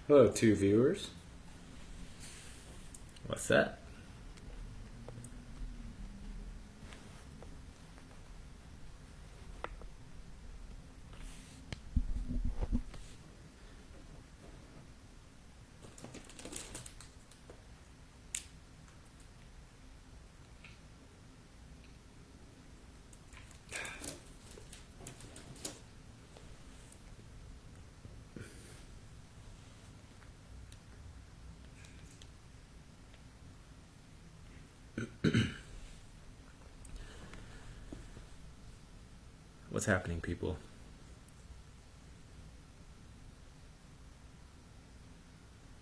Hello, two viewers. What's that? What's happening, people?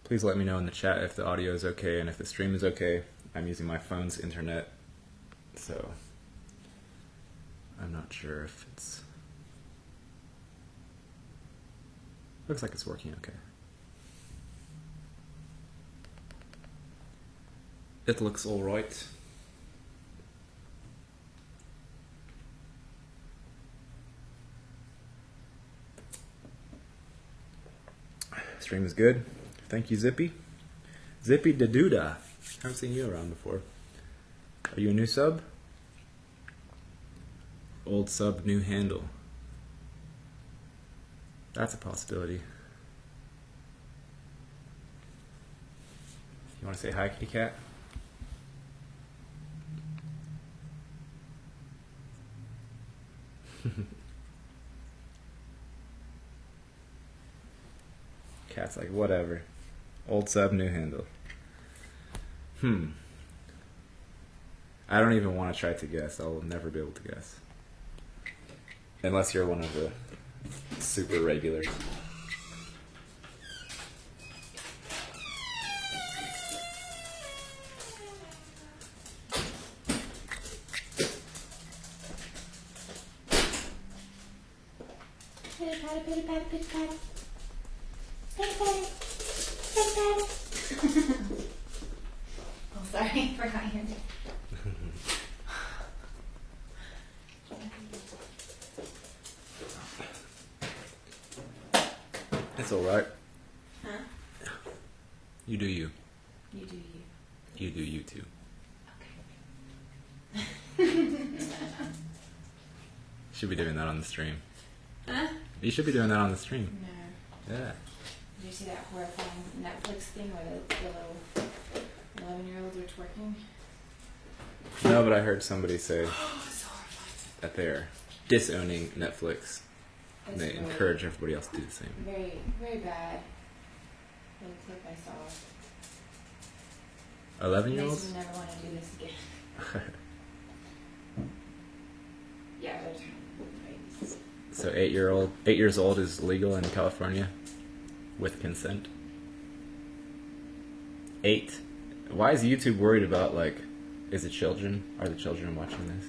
Please let me know in the chat if the audio is okay and if the stream is okay. I'm using my phone's internet, so I'm not sure if it's... Looks like it's working okay. It looks alright. Stream is good. Thank you, Zippy. Zippy da Duda. Haven't seen you around before. Are you a new sub? Old sub, new handle. That's a possibility. You want to say hi, kitty cat? Cat's like, whatever. Old sub, new handle. I don't even want to try to guess. I'll never be able to guess. Unless you're one of the super regulars. Pitter patter, pitter patter, pitter patter. Pitter patter, pitter patter. Oh, sorry, forgot your name. It's alright. Huh? You do you. You do you. You do you too. Okay. Should be doing that on the stream. Huh? You should be doing that on the stream. No. Yeah. Did you see that horrifying Netflix thing where the little 11-year-olds are twerking? No, but I heard somebody say Oh, it's horrifying. that they're disowning Netflix. And It's they really encourage everybody else to do the same. Very, very bad. Little clip I saw. 11-year-olds? Makes me never want to do this again. Yeah, they're babies. So 8 years old is legal in California with consent. 8. Why is YouTube worried about, like, is it children? Are the children watching this?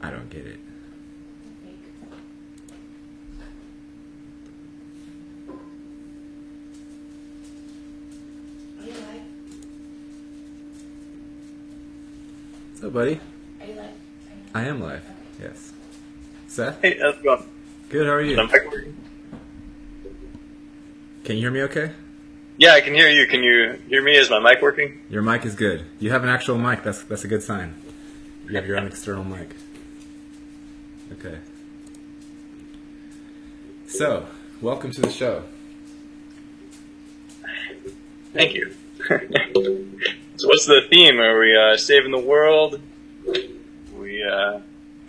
I don't get it. Fake. Are you live? So, buddy, Are you live? I am live. Okay. Yes. Seth? Hey, how's it going? Good, how are you? I'm recording. Can you hear me okay? Yeah, I can hear you. Can you hear me? Is my mic working? Your mic is good. You have an actual mic. That's a good sign. You have your own external mic. Okay. So, welcome to the show. Thank you. So what's the theme? Are we saving the world?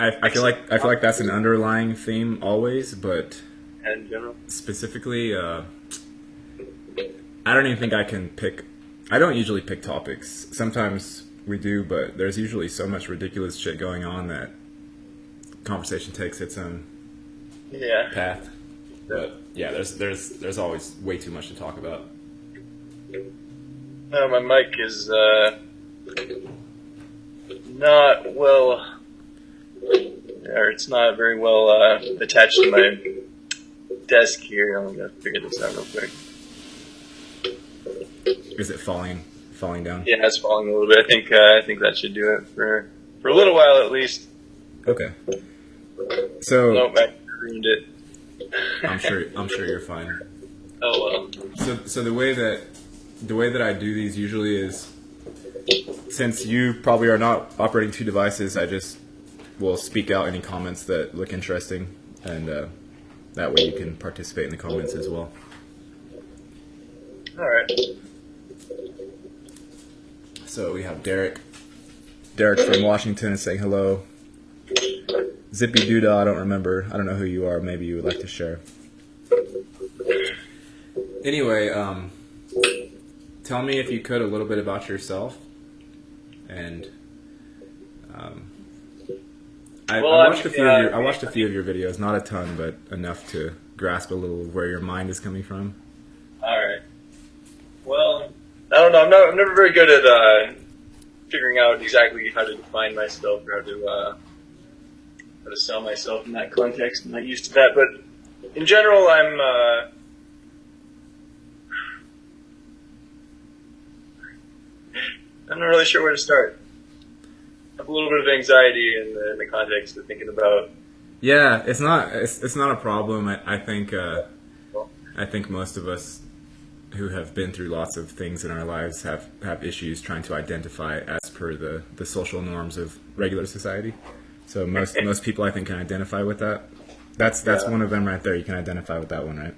I feel like that's an underlying theme always, but In general? specifically, I don't even think I can pick. I don't usually pick topics. Sometimes we do, but there's usually so much ridiculous shit going on that conversation takes its own Yeah. path. But yeah, there's always way too much to talk about. No, my mic is not well, or it's not very well attached to my desk here. I'm gonna figure this out real quick. Is it falling down? Yeah, it's falling a little bit. I think that should do it for a little while at least. Okay. So Nope, I ruined it. I'm sure you're fine. Oh well. So the way that I do these usually is, since you probably are not operating two devices, I just will speak out any comments that look interesting, and that way you can participate in the comments as well. All right. So we have Derek from Washington is saying hello. Zippy Doodah, I don't know who you are. Maybe you would like to share. Anyway, tell me if you could a little bit about yourself, and I watched a few of your videos, not a ton, but enough to grasp a little where your mind is coming from. All right. Well, I don't know. I'm never very good at figuring out exactly how to define myself or how to sell myself in that context. I'm not used to that, but in general, I'm not really sure where to start. I have a little bit of anxiety in the context of thinking about. Yeah, it's not a problem. I think most of us who have been through lots of things in our lives have issues trying to identify as per the social norms of regular society. So most people, I think, can identify with that. That's one of them right there. You can identify with that one, right?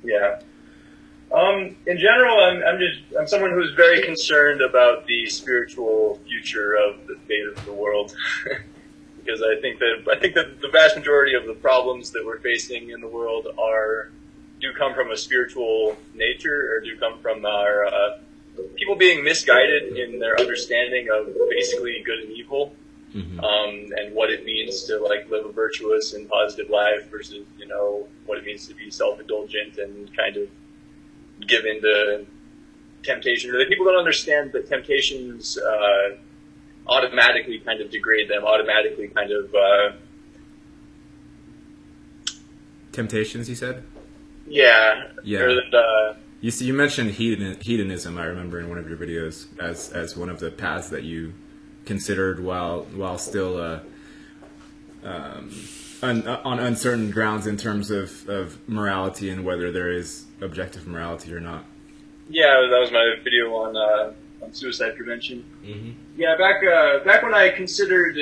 Yeah. In general, I'm someone who's very concerned about the spiritual future of the fate of the world, because I think that the vast majority of the problems that we're facing in the world do come from a spiritual nature, or do come from our people being misguided in their understanding of basically good and evil. Mm-hmm. And what it means to live a virtuous and positive life versus what it means to be self-indulgent and kind of give in to temptation. Or that people don't understand that temptations automatically kind of degrade them, automatically kind of temptations. You said. Yeah. Or that, you mentioned hedonism. I remember in one of your videos as one of the paths that you considered while still on uncertain grounds in terms of morality and whether there is objective morality or not. Yeah, that was my video on suicide prevention. Mm-hmm. Yeah, back when I considered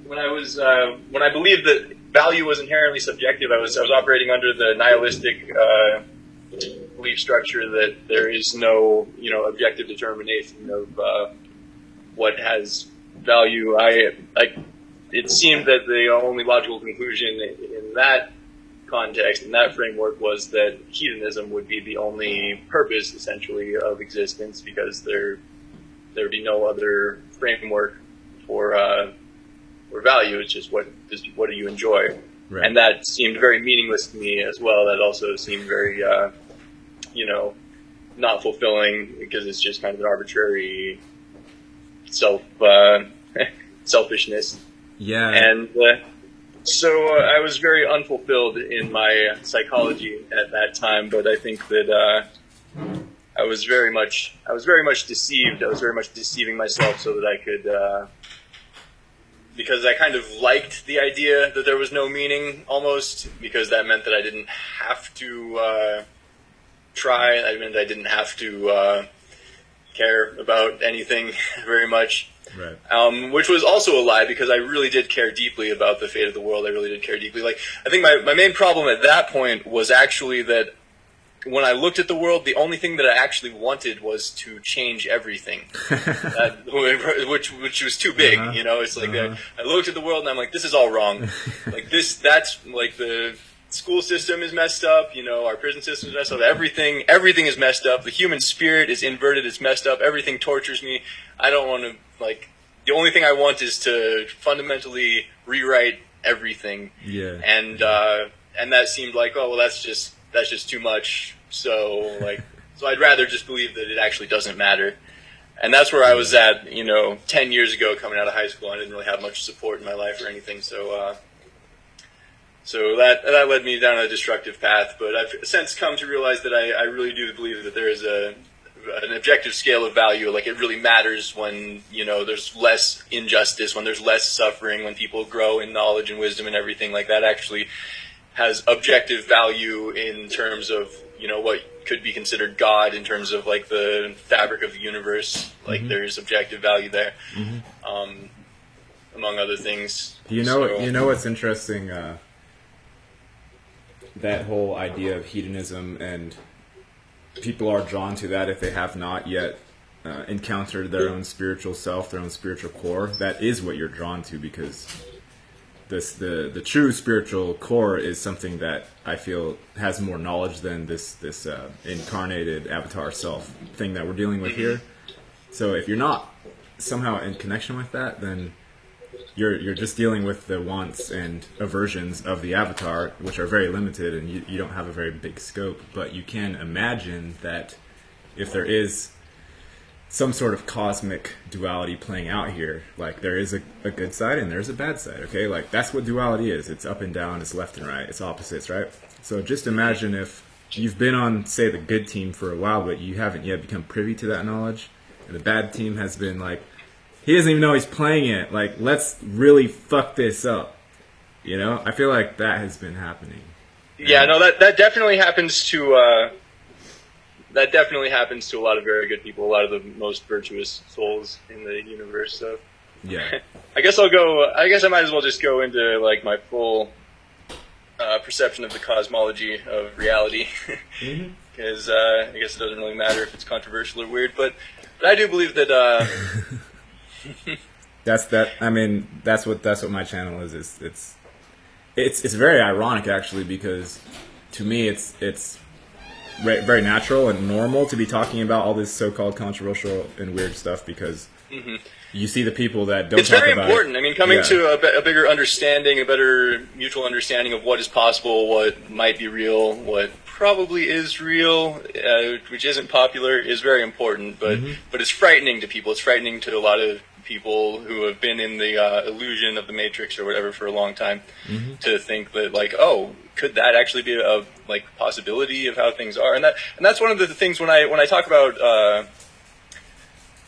when I believed that value was inherently subjective, I was operating under the nihilistic belief structure that there is no objective determination of what has value. It seemed that the only logical conclusion in that context, in that framework, was that hedonism would be the only purpose, essentially, of existence, because there'd be no other framework for value. It's just what do you enjoy, right. And that seemed very meaningless to me as well. That also seemed very not fulfilling, because it's just kind of an arbitrary selfishness. Yeah. And so I was very unfulfilled in my psychology at that time, but I think that I was very much deceived. I was very much deceiving myself so that I could, because I kind of liked the idea that there was no meaning, almost, because that meant that I didn't have to try. That meant I didn't have to care about anything very much. Right. Which was also a lie, because I really did care deeply about the fate of the world. I really did care deeply. I think my main problem at that point was actually that when I looked at the world, the only thing that I actually wanted was to change everything, which was too big. Uh-huh. It's like I looked at the world and I'm like, this is all wrong. That's the school system is messed up. Our prison system is messed up. Everything is messed up. The human spirit is inverted. It's messed up. Everything tortures me. I don't want to. The only thing I want is to fundamentally rewrite everything. Yeah. And that seemed like, oh well, that's just too much. So so I'd rather just believe that it actually doesn't matter. And that's where I was at, 10 years ago, coming out of high school. I didn't really have much support in my life or anything. So that led me down a destructive path. But I've since come to realize that I really do believe that there is an objective scale of value. It really matters when there's less injustice, when there's less suffering, when people grow in knowledge and wisdom and everything like that. Actually has objective value in terms of, you know, what could be considered God in terms of like the fabric of the universe. Like there's objective value there, among other things. You know what's interesting? That whole idea of hedonism, and people are drawn to that if they have not yet encountered their own spiritual self, their own spiritual core. That is what you're drawn to, because the true spiritual core is something that I feel has more knowledge than this incarnated avatar self thing that we're dealing with here. So if you're not somehow in connection with that, then you're just dealing with the wants and aversions of the avatar, which are very limited, and you don't have a very big scope. But you can imagine that if there is some sort of cosmic duality playing out here, like there is a good side and there's a bad side, okay? Like that's what duality is. It's up and down, it's left and right, it's opposites, right? So just imagine if you've been on, say, the good team for a while, but you haven't yet become privy to that knowledge, and the bad team has been like, he doesn't even know he's playing it. Like, let's really fuck this up. You know? I feel like that has been happening. Yeah, no, that definitely happens to a lot of very good people, a lot of the most virtuous souls in the universe. So yeah, I guess I might as well just go into like my full perception of the cosmology of reality, because I guess it doesn't really matter if it's controversial or weird, but I do believe that. That's what my channel is. It's very ironic, actually, because to me it's very natural and normal to be talking about all this so-called controversial and weird stuff, because you see the people that don't. It's talk very about important. It. I mean, coming to a bigger understanding, a better mutual understanding of what is possible, what might be real, what probably is real, which isn't popular, is very important. But it's frightening to people. It's frightening to a lot of people who have been in the illusion of the Matrix or whatever for a long time, to think that, like, oh, could that actually be a possibility of how things are? And that's one of the things when I talk about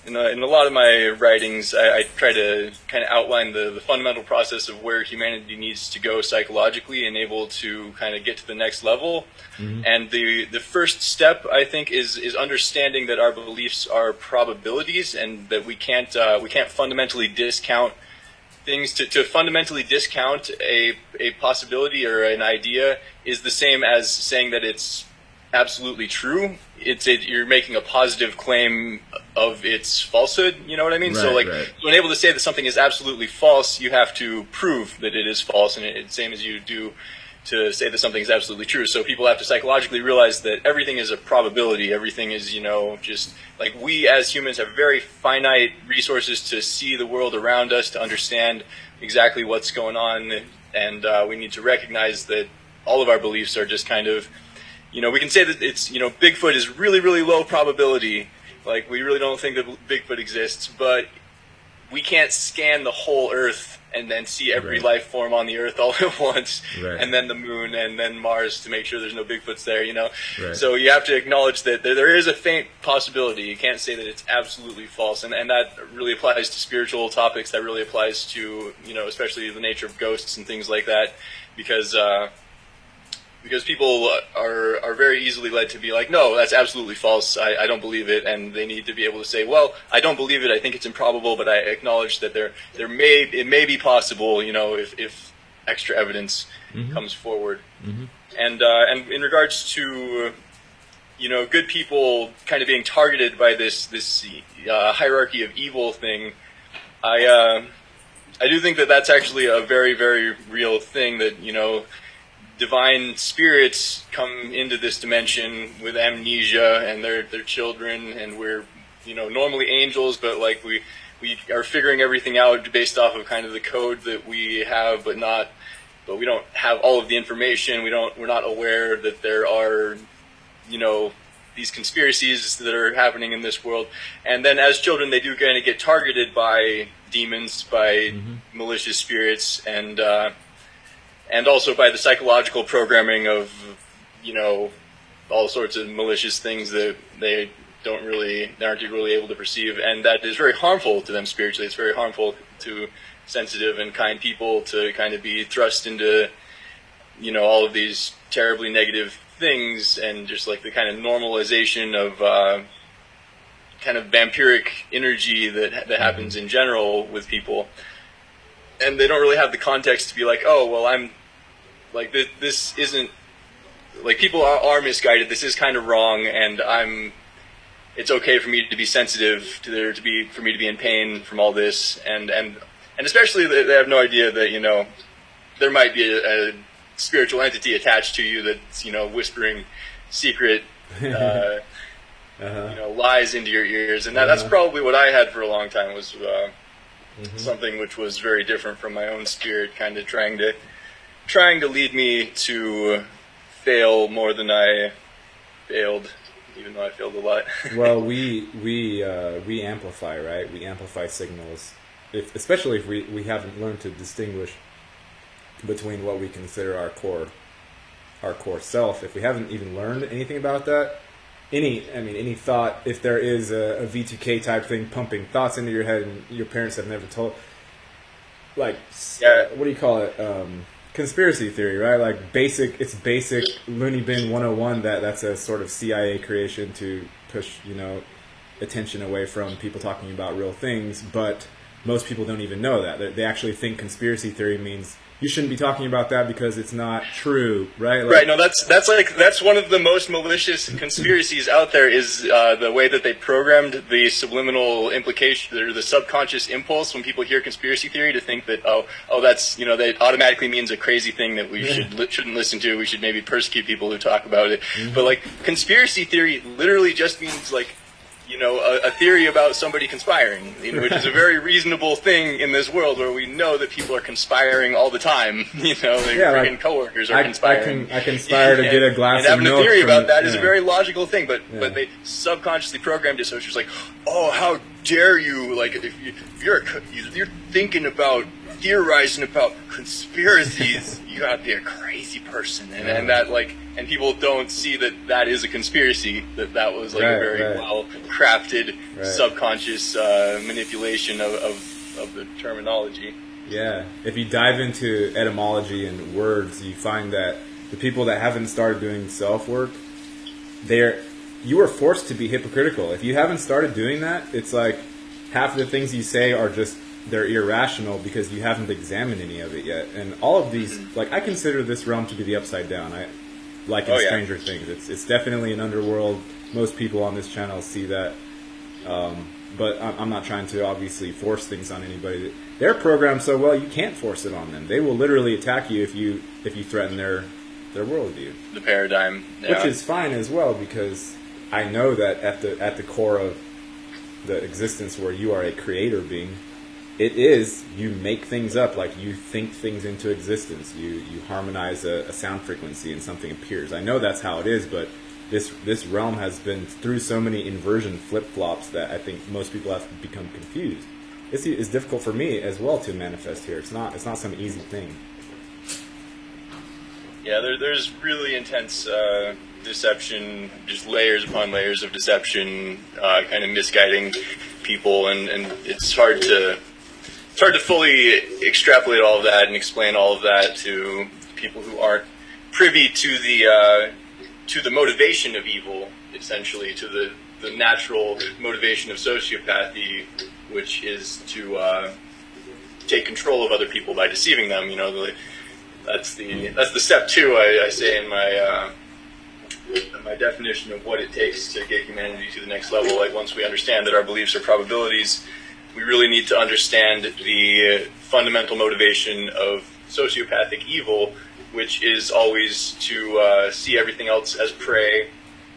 in a lot of my writings, I try to kind of outline the fundamental process of where humanity needs to go psychologically and able to kind of get to the next level. And the first step, I think, is understanding that our beliefs are probabilities, and that we can't fundamentally discount things. To fundamentally discount a possibility or an idea is the same as saying that it's absolutely true. You're making a positive claim of its falsehood. You know what I mean? Right, so, like, right. when able to say that something is absolutely false, you have to prove that it is false, and it's the same as you do to say that something is absolutely true. So people have to psychologically realize that everything is a probability. Everything is, just like, we as humans have very finite resources to see the world around us, to understand exactly what's going on, and we need to recognize that all of our beliefs are just kind of, we can say that it's, Bigfoot is really, really low probability. Like, we really don't think that Bigfoot exists, but we can't scan the whole Earth and then see every life form on the Earth all at once, and then the Moon, and then Mars to make sure there's no Bigfoots there, Right. So you have to acknowledge that there is a faint possibility. You can't say that it's absolutely false, and that really applies to spiritual topics. That really applies to, especially the nature of ghosts and things like that, because people are very easily led to be like, no, that's absolutely false, I don't believe it, and they need to be able to say, well, I don't believe it, I think it's improbable, but I acknowledge that it may be possible, if extra evidence comes forward. And in regards to, good people kind of being targeted by this hierarchy of evil thing, I do think that that's actually a very, very real thing, that, divine spirits come into this dimension with amnesia, and they're children, and we're normally angels, but like we are figuring everything out based off of kind of the code that we have, but we don't have all of the information. We're not aware that there are these conspiracies that are happening in this world. And then as children, they do kind of get targeted by demons, by malicious spirits, and also by the psychological programming of, all sorts of malicious things that they aren't really able to perceive, and that is very harmful to them spiritually. It's very harmful to sensitive and kind people to kind of be thrust into, all of these terribly negative things, and just like the kind of normalization of kind of vampiric energy that happens in general with people, and they don't really have the context to be like, oh, well, I'm like this isn't like, people are misguided. This is kind of wrong, and it's okay for me to be sensitive for me to be in pain from all this, and especially they have no idea that there might be a spiritual entity attached to you that's whispering secret lies into your ears, and that's probably what I had for a long time, was something which was very different from my own spirit, kind of trying to lead me to fail more than I failed, even though I failed a lot. Well, we amplify, right? We amplify signals, especially if we haven't learned to distinguish between what we consider our core self. If we haven't even learned anything about that, any thought, if there is a V2K type thing pumping thoughts into your head and your parents have never told, like, what do you call it? Conspiracy theory, right? Like basic Looney Bin 101, that's a sort of CIA creation to push, attention away from people talking about real things, but most people don't even know that. They actually think conspiracy theory means you shouldn't be talking about that because it's not true, right? Right. No, that's one of the most malicious conspiracies out there, is the way that they programmed the subliminal implication, or the subconscious impulse, when people hear conspiracy theory, to think that that's that automatically means a crazy thing that we shouldn't listen to. We should maybe persecute people who talk about it. Mm-hmm. But like, conspiracy theory literally just means like, a theory about somebody conspiring, which is a very reasonable thing in this world where we know that people are conspiring all the time. Freaking coworkers are conspiring. I conspire to get a glass of milk. And having a theory about that is a very logical thing, but they subconsciously programmed it so it's just like, oh, how dare you? Like, if you're thinking about theorizing about conspiracies, you gotta be a crazy person, and that like. And people don't see that is a conspiracy, that was like a very well crafted subconscious manipulation of the terminology. Yeah, if you dive into etymology and words, you find that the people that haven't started doing self work, you are forced to be hypocritical. If you haven't started doing that, it's like half of the things you say are just, they're irrational because you haven't examined any of it yet. And all of these, like, I consider this realm to be the upside down. Like in Stranger Things, it's definitely an underworld. Most people on this channel see that, but I'm not trying to obviously force things on anybody. They're programmed so well, you can't force it on them. They will literally attack you if you threaten their worldview. The paradigm, which is fine as well, because I know that at the core of the existence where you are a creator being, it is, you make things up, like you think things into existence. You harmonize a sound frequency and something appears. I know that's how it is, but this realm has been through so many inversion flip-flops that I think most people have become confused. It's difficult for me as well to manifest here. It's not some easy thing. Yeah, there's really intense deception, just layers upon layers of deception, kind of misguiding people, and it's hard to fully extrapolate all of that and explain all of that to people who aren't privy to the motivation of evil, essentially, to the natural motivation of sociopathy, which is to take control of other people by deceiving them. That's the step 2 I say in my definition of what it takes to get humanity to the next level. Like, once we understand that our beliefs are probabilities, we really need to understand the fundamental motivation of sociopathic evil, which is always to see everything else as prey,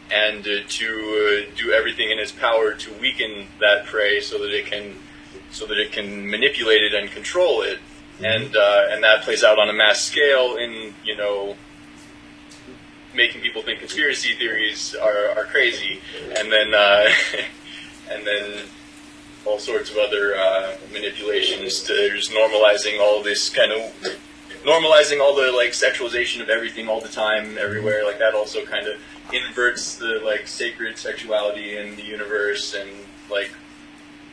and to do everything in its power to weaken that prey so that it can manipulate it and control it. And that plays out on a mass scale in making people think conspiracy theories are crazy, and then all sorts of other manipulations to just normalizing all the like sexualization of everything all the time, everywhere. Like, that also kind of inverts the like sacred sexuality in the universe, and like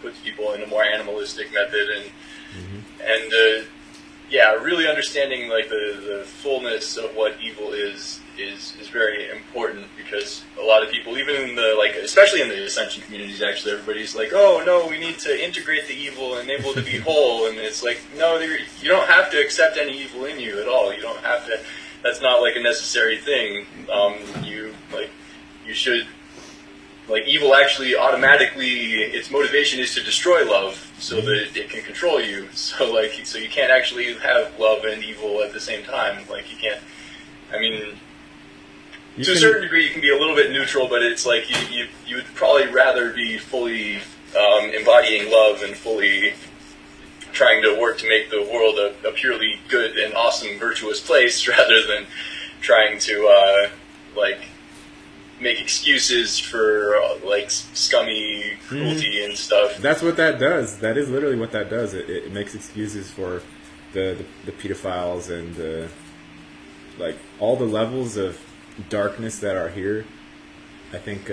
puts people in a more animalistic method, and yeah, really understanding like the fullness of what evil is very important, because a lot of people, even in the like, especially in the ascension communities, actually, everybody's like, oh no, we need to integrate the evil and able to be whole, and it's like, no, you don't have to accept any evil in you at all. You don't have to. That's not like a necessary thing. You should. Like, evil actually automatically, its motivation is to destroy love so that it can control you. So you can't actually have love and evil at the same time. Like, you can't, I mean, to a certain degree you can be a little bit neutral, but it's like you would probably rather be fully embodying love and fully trying to work to make the world a purely good and awesome, virtuous place, rather than trying to, make excuses for scummy cruelty and stuff. That's what that does. That is literally what that does. It makes excuses for the pedophiles and all the levels of darkness that are here. I think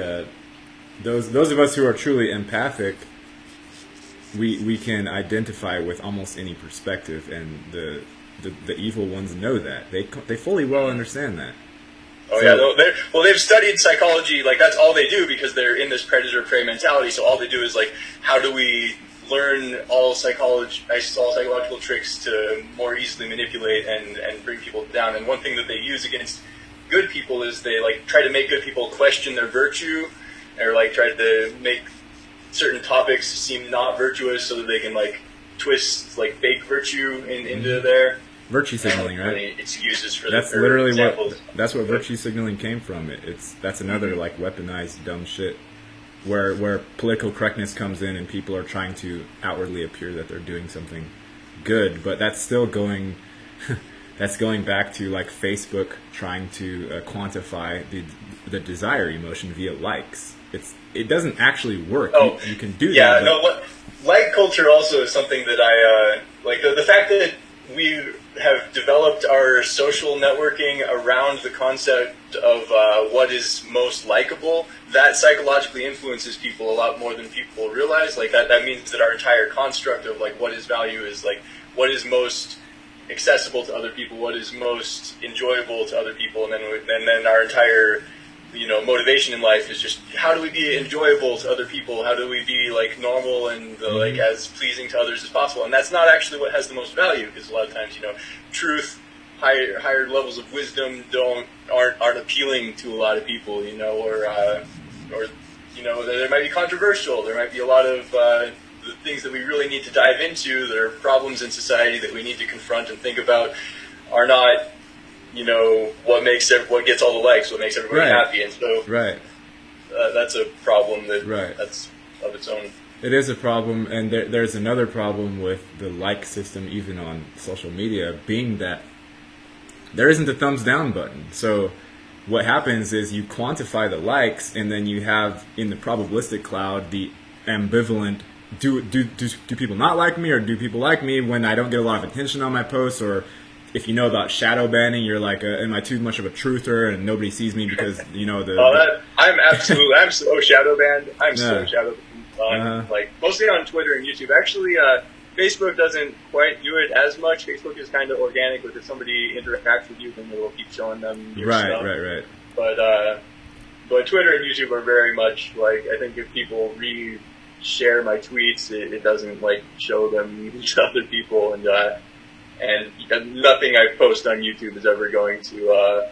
those of us who are truly empathic, we can identify with almost any perspective, and the evil ones know that. They fully well understand that. Oh, yeah. They've studied psychology. Like, that's all they do, because they're in this predator-prey mentality. So all they do is, like, how do we learn all psychological tricks to more easily manipulate and bring people down? And one thing that they use against good people is they, like, try to make good people question their virtue, or, like, try to make certain topics seem not virtuous so that they can, like, twist, like, fake virtue into their... Virtue signaling, right? Excuses for that's literally that's what virtue signaling came from. That's another like weaponized dumb shit, where political correctness comes in and people are trying to outwardly appear that they're doing something good, but that's still going. That's going back to like Facebook trying to quantify the desire emotion via likes. It doesn't actually work. Oh, you can do that. Yeah, no. Like culture also is something that I like. The fact that we have developed our social networking around the concept of what is most likable, that psychologically influences people a lot more than people realize. Like that means that our entire construct of like what is value is like what is most accessible to other people, what is most enjoyable to other people, and then our entire motivation in life is just how do we be enjoyable to other people? How do we be like normal and like as pleasing to others as possible? And that's not actually what has the most value, because a lot of times truth, higher levels of wisdom aren't appealing to a lot of people, or there might be controversial. There might be a lot of the things that we really need to dive into. There are problems in society that we need to confront and think about. Are not what gets all the likes, what makes everybody happy, and so that's a problem that's of its own. It is a problem, and there's another problem with the like system, even on social media, being that there isn't a thumbs down button. So what happens is you quantify the likes, and then you have in the probabilistic cloud the ambivalent. Do people not like me, or do people like me when I don't get a lot of attention on my posts? Or if you know about shadow banning, you're like, am I too much of a truther and nobody sees me because I'm so shadow banned. I'm so shadow banned. Like mostly on Twitter and YouTube. Actually, Facebook doesn't quite do it as much. Facebook is kind of organic, but if somebody interacts with you, then it will keep showing them your stuff. Right. But Twitter and YouTube are very much like, I think if people share my tweets, it doesn't like show them to other people, and nothing I post on YouTube is ever going to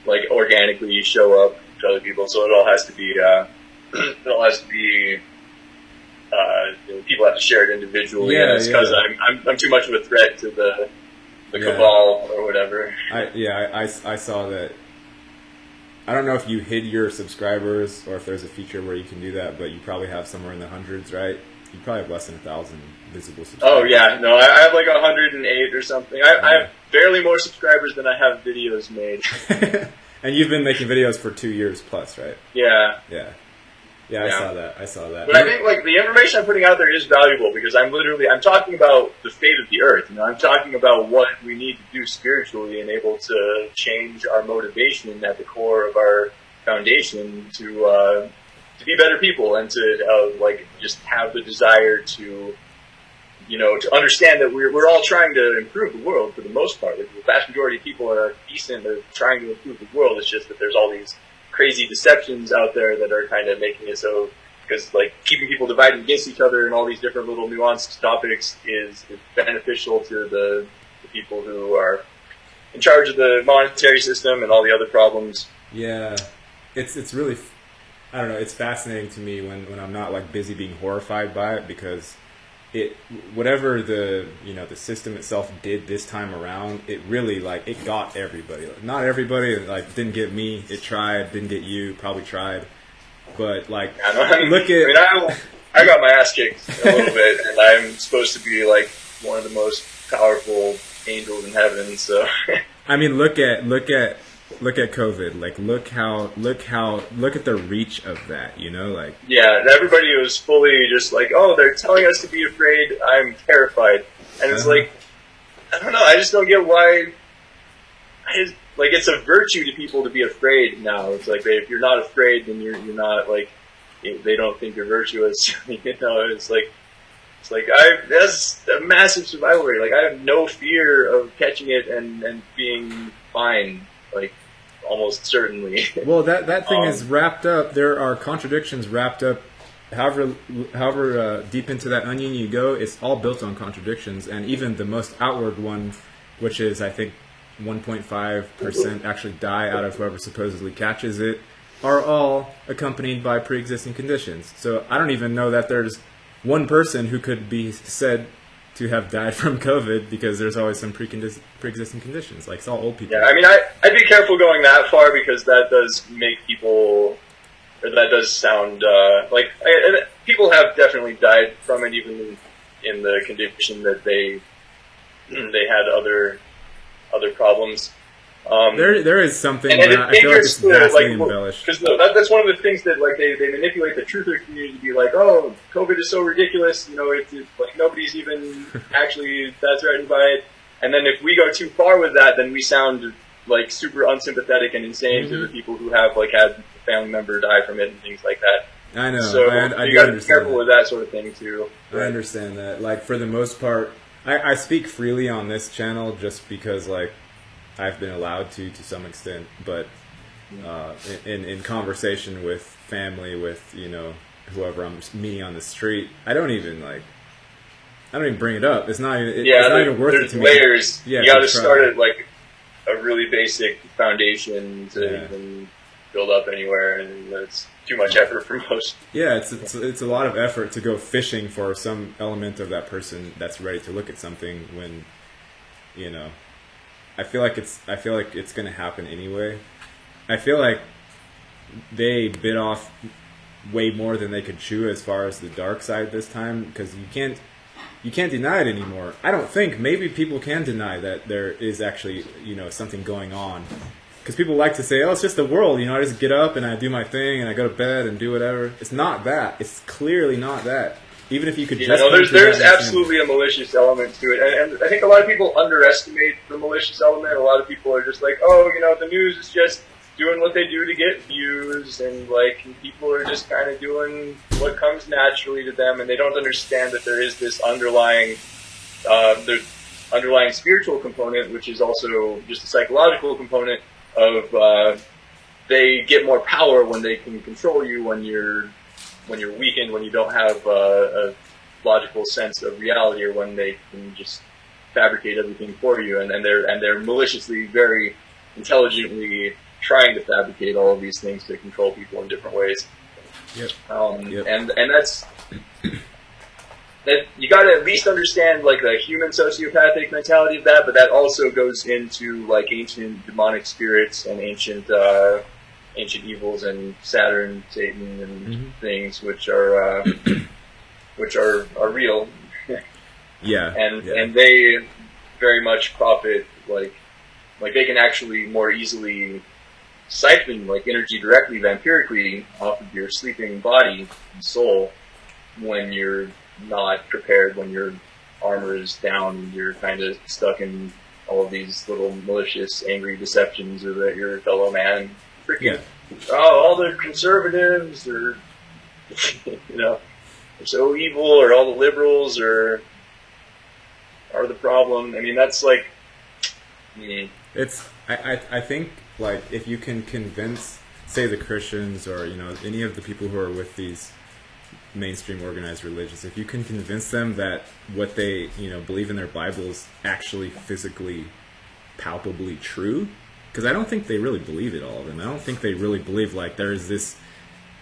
like organically show up to other people. So it all has to be people have to share it individually. Yeah, and it's because I'm too much of a threat to the cabal or whatever. I saw that. I don't know if you hid your subscribers or if there's a feature where you can do that, but you probably have somewhere in the hundreds, right? You probably have less than 1,000 visible subscribers. Oh yeah, no, I have like 108 or something. I have barely more subscribers than I have videos made. And you've been making videos for 2 years plus, right? Yeah. I saw that. But I think like the information I'm putting out there is valuable, because I'm talking about the fate of the earth. I'm talking about what we need to do spiritually and able to change our motivation at the core of our foundation to be better people, and to like just have the desire to to understand that we're all trying to improve the world for the most part. Like, the vast majority of people are decent. They're trying to improve the world. It's just that there's all these crazy deceptions out there that are kind of making it so, because like keeping people divided against each other and all these different little nuanced topics is beneficial to the people who are in charge of the monetary system and all the other problems. Yeah, it's really, I don't know, it's fascinating to me when I'm not like busy being horrified by it, because whatever the system itself did this time around, it really like it got everybody. Like, not everybody, like didn't get me. It tried, didn't get you. Probably tried, but like I got my ass kicked a little bit, and I'm supposed to be like one of the most powerful angels in heaven. So I mean, look at COVID. Like look at the reach of that. Like yeah, everybody was fully just like, oh, they're telling us to be afraid. I'm terrified, and it's like, I don't know. I just don't get why. Like, it's a virtue to people to be afraid now. It's like, if you're not afraid, then you're not like, they don't think you're virtuous. It's like that's a massive survival rate. Like, I have no fear of catching it and being fine. Like, almost certainly. Well, that thing is wrapped up. There are contradictions wrapped up. However deep into that onion you go, it's all built on contradictions. And even the most outward one, which is, I think, 1.5% actually die out of whoever supposedly catches it, are all accompanied by pre-existing conditions. So I don't even know that there's one person who could be said to have died from COVID, because there's always some pre-existing conditions. Like, it's all old people. Yeah, I mean, I'd be careful going that far, because that does make people, or that does sound people have definitely died from it, even in the condition that they had other problems. There is something, and but I feel like it's vastly embellished. Because that's one of the things that they manipulate the truther community to be like, oh, COVID is so ridiculous, it's like nobody's even actually that threatened by it. And then if we go too far with that, then we sound like super unsympathetic and insane to the people who have like had a family member die from it and things like that. I know. So you got to be careful with that sort of thing too. I understand that. Like, for the most part, I speak freely on this channel just because like I've been allowed to some extent, but in conversation with family, with whoever I'm meeting on the street, I don't even bring it up. It's not even. It's not even worth it to me. There's layers. Yeah, you got to start at like a really basic foundation to even build up anywhere, and it's too much effort for most. Yeah, it's a lot of effort to go fishing for some element of that person that's ready to look at something when, I feel like it's going to happen anyway. I feel like they bit off way more than they could chew as far as the dark side this time, because you can't deny it anymore. I don't think. Maybe people can deny that there is actually something going on, because people like to say, oh, it's just the world. I just get up and I do my thing and I go to bed and do whatever. It's not that. It's clearly not that. Even if you could there's absolutely a malicious element to it, and I think a lot of people underestimate the malicious element. A lot of people are just like, oh, the news is just doing what they do to get views, and like people are just kind of doing what comes naturally to them, and they don't understand that there is this underlying spiritual component, which is also just a psychological component of they get more power when they can control you when you're weakened, when you don't have a logical sense of reality, or when they can just fabricate everything for you, and they're maliciously, very intelligently trying to fabricate all of these things to control people in different ways. Yep. And that's that you got to at least understand like the human sociopathic mentality of that, but that also goes into like ancient demonic spirits and ancient evils and Saturn, Satan, and things which are real. And they very much profit like they can actually more easily siphon like energy directly vampirically off of your sleeping body and soul when you're not prepared, when your armor is down, you're kind of stuck in all of these little malicious, angry deceptions about your fellow man. Freaking, all the conservatives are, they're so evil, or all the liberals are are the problem. I mean, that's like, I think, like, if you can convince, say, the Christians or, you know, any of the people who are with these mainstream organized religions, if you can convince them that what they, you know, believe in their Bible is actually physically, palpably true, because I don't think they really believe it, all of them. I don't think they really believe, like, there is this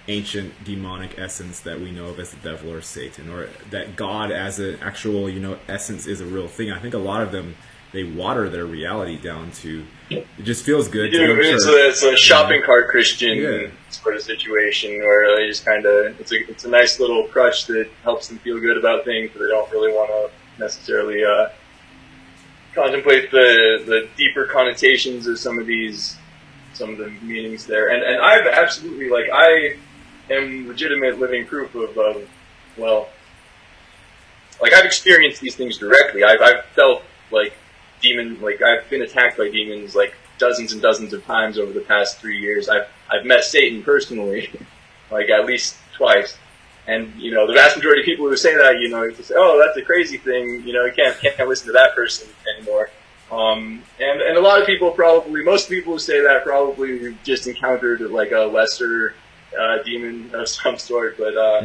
ancient demonic essence that we know of as the devil or Satan, or that God as an actual, you know, essence is a real thing. I think a lot of them, they water their reality down to, it just feels good to go to church. It's a shopping cart Christian sort of situation where they just kind of, it's a nice little crutch that helps them feel good about things, but they don't really want to necessarily contemplate the deeper connotations of some of the meanings there. And I've absolutely, like, I am legitimate living proof of well, like, I've experienced these things directly. I've felt like like, I've been attacked by demons like dozens and dozens of times over the past 3 years. I've met Satan personally, like, at least twice. And, you know, the vast majority of people who say that, you know, you say, oh, that's a crazy thing, you know, you can't listen to that person anymore. And a lot of people most people who say that probably just encountered, like, a lesser demon of some sort, but I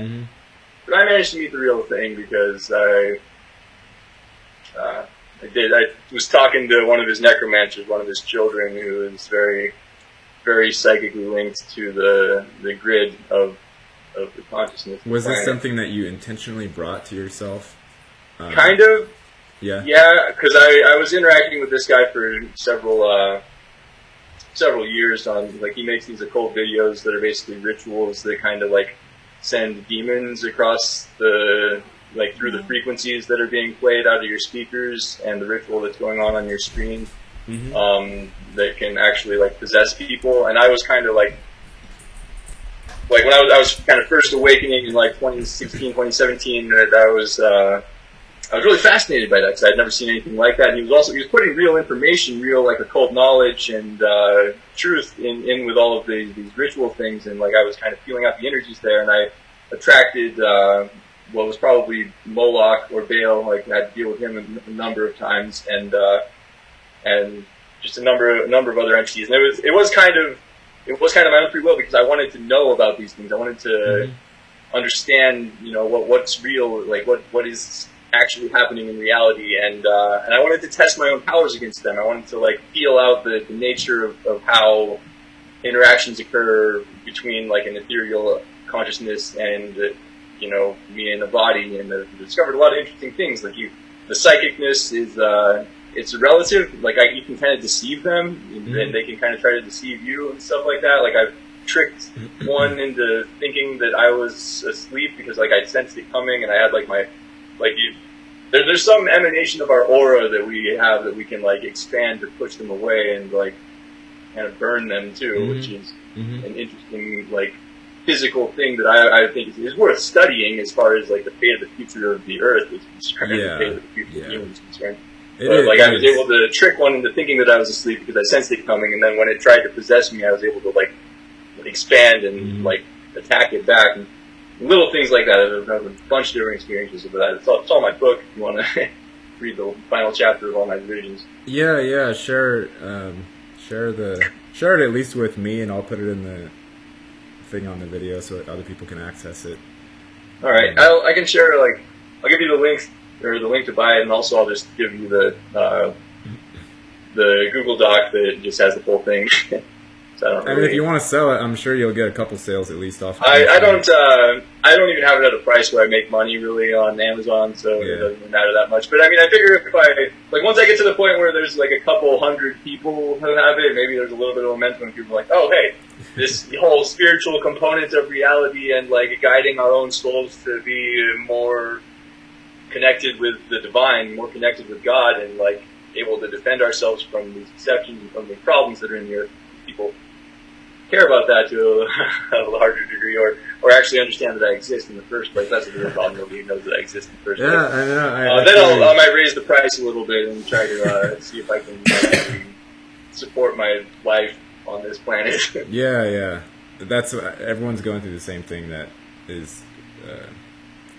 managed to meet the real thing because I was talking to one of his necromancers, one of his children, who is very, very psychically linked to the grid of the consciousness. Was this something that you intentionally brought to yourself? Kind of. Yeah. Yeah, because I was interacting with this guy for several years on, like, he makes these occult videos that are basically rituals that kind of, like, send demons across through the frequencies that are being played out of your speakers and the ritual that's going on your screen, that can actually, like, possess people. And I was kind of like when I was kind of first awakening in, like, 2016, 2017, that I was really fascinated by that because I'd never seen anything like that. And he was putting real information, real, like, occult knowledge and truth in with all of these ritual things, and, like, I was kind of feeling out the energies there, and I attracted what was probably Moloch or Baal. Like, I had to deal with him a number of times, and just a number of other entities. And it was kind of my own free will because I wanted to know about these things. I wanted to understand, you know, what's real, like what is actually happening in reality, and I wanted to test my own powers against them. I wanted to, like, feel out the nature of how interactions occur between, like, an ethereal consciousness and you know, me in a body, and I've discovered a lot of interesting things. Like, the psychicness is it's relative. Like, you can kind of deceive them, and they can kind of try to deceive you and stuff like that. Like, I've tricked one into thinking that I was asleep because, like, I sensed it coming, and I had, like, there's some emanation of our aura that we have that we can, like, expand to push them away and, like, kind of burn them too, which is an interesting, like, physical thing that I think is worth studying as far as, like, the fate of the future of the Earth is concerned, the fate of the future of humans is concerned. But, like, I was able to trick one into thinking that I was asleep because I sensed it coming, and then when it tried to possess me, I was able to, like, expand and like, attack it back. And little things like that. I've had a bunch of different experiences with that. It's all in my book if you want to read the final chapter of all my visions. Yeah, share it at least with me, and I'll put it in the thing on the video so that other people can access it. All right, I can share, like, I'll give you the links, or the link to buy it, and also I'll just give you the Google Doc that just has the full thing. So I mean, if you want to sell it, I'm sure you'll get a couple sales at least off. I don't even have it at a price where I make money really on Amazon, so it doesn't matter that much. But I mean, I figure if once I get to the point where there's like a couple hundred people who have it, maybe there's a little bit of momentum and people are like, oh hey, this whole spiritual component of reality and like guiding our own souls to be more connected with the divine, more connected with God, and like able to defend ourselves from these deceptions and from the problems that are in the earth. People care about that to a larger degree, or actually understand that I exist in the first place. That's the real problem. Nobody knows that I exist in the first place. Yeah, I know. Then I might raise the price a little bit and try to see if I can support my life on this planet. Yeah. That's everyone's going through the same thing that is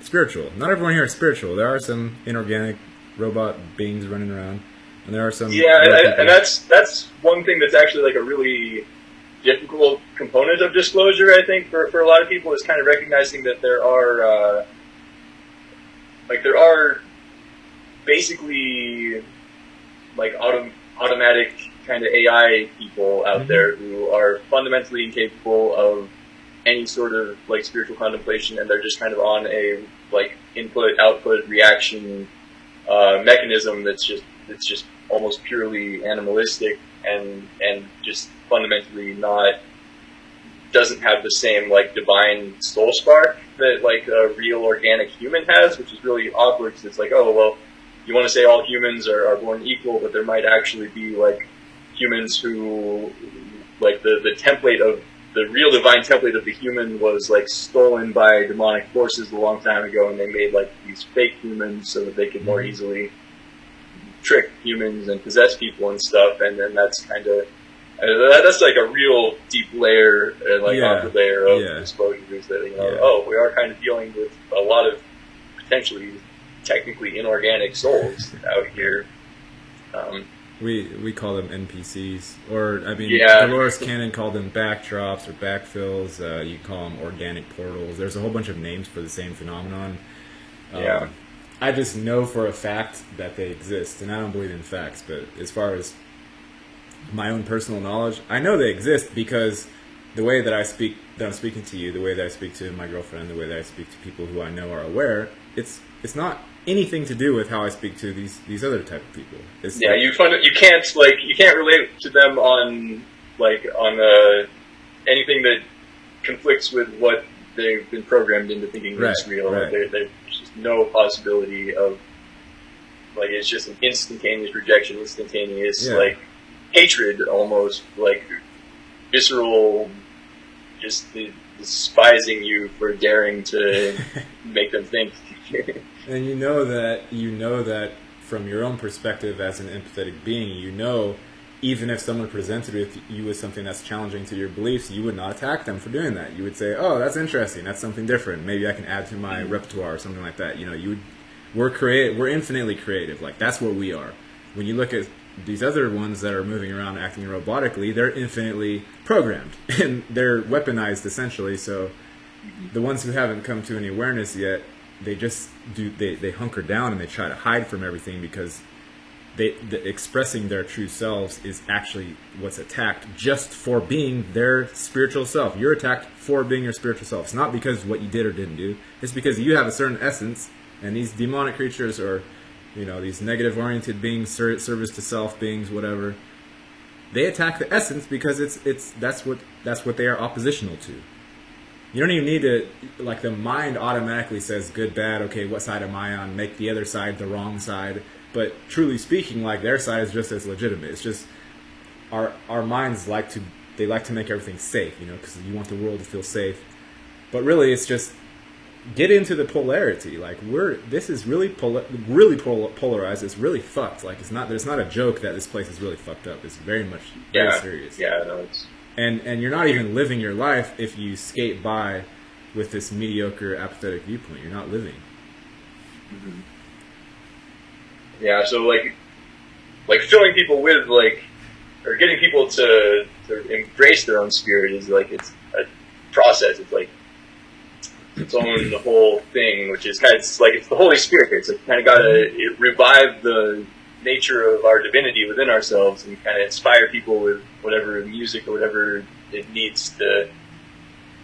spiritual. Not everyone here is spiritual. There are some inorganic robot beings running around, and there are some. Yeah, and that's one thing that's actually like a really difficult component of disclosure, I think, for a lot of people, is kind of recognizing that there are basically like automatic kind of AI people out there who are fundamentally incapable of any sort of like spiritual contemplation, and they're just kind of on a like input output reaction mechanism that's just almost purely animalistic and just fundamentally doesn't have the same like divine soul spark that like a real organic human has, which is really awkward because it's like, oh well, you want to say all humans are born equal, but there might actually be like humans who like the template of the real divine template of the human was like stolen by demonic forces a long time ago, and they made like these fake humans so that they could more easily trick humans and possess people and stuff. And then that's kind of that's like a real deep layer, awkward layer of disclosure, is that oh, we are kind of dealing with a lot of potentially technically inorganic souls out here. We call them NPCs, or I mean, Yeah. Dolores Cannon called them backdrops or backfills. You call them organic portals. There's a whole bunch of names for the same phenomenon. Yeah. I just know for a fact that they exist, and I don't believe in facts. But as far as my own personal knowledge, I know they exist because the way that I'm speaking to you, the way that I speak to my girlfriend, the way that I speak to people who I know are aware, it's not anything to do with how I speak to these other type of people. It's you can't relate to them on anything that conflicts with what they've been programmed into thinking is real. Right. There's just no possibility of like, it's just an instantaneous rejection, instantaneous like hatred, almost like visceral, just despising you for daring to make them think. And you know that from your own perspective as an empathetic being, even if someone presented with you with something that's challenging to your beliefs, you would not attack them for doing that. You would say, "Oh, that's interesting. That's something different. Maybe I can add to my repertoire," or something like that. We're infinitely creative. Like, that's what we are. When you look at these other ones that are moving around acting robotically, they're infinitely programmed and they're weaponized essentially. So the ones who haven't come to any awareness yet, they just they hunker down and they try to hide from everything because expressing their true selves is actually what's attacked, just for being their spiritual self. You're attacked for being your spiritual self. It's not because of what you did or didn't do. It's because you have a certain essence, and these demonic creatures or these negative-oriented beings, service to self beings, whatever, they attack the essence because that's what they are oppositional to. You don't even need to, like, the mind automatically says good, bad, okay, what side am I on? Make the other side the wrong side. But truly speaking, like, their side is just as legitimate. It's just our minds like to make everything safe, because you want the world to feel safe. But really, it's just get into the polarity. Like, this is really polarized. It's really fucked. Like, there's not a joke that this place is really fucked up. It's very much very serious. Yeah, no, it's... And you're not even living your life if you skate by with this mediocre, apathetic viewpoint. You're not living. Mm-hmm. Yeah, so like filling people with or getting people to embrace their own spirit is like, it's a process. It's like its own the whole thing, which is kind of, it's the Holy Spirit. It's like kind of got to revive the nature of our divinity within ourselves and kind of inspire people with whatever music or whatever it needs to,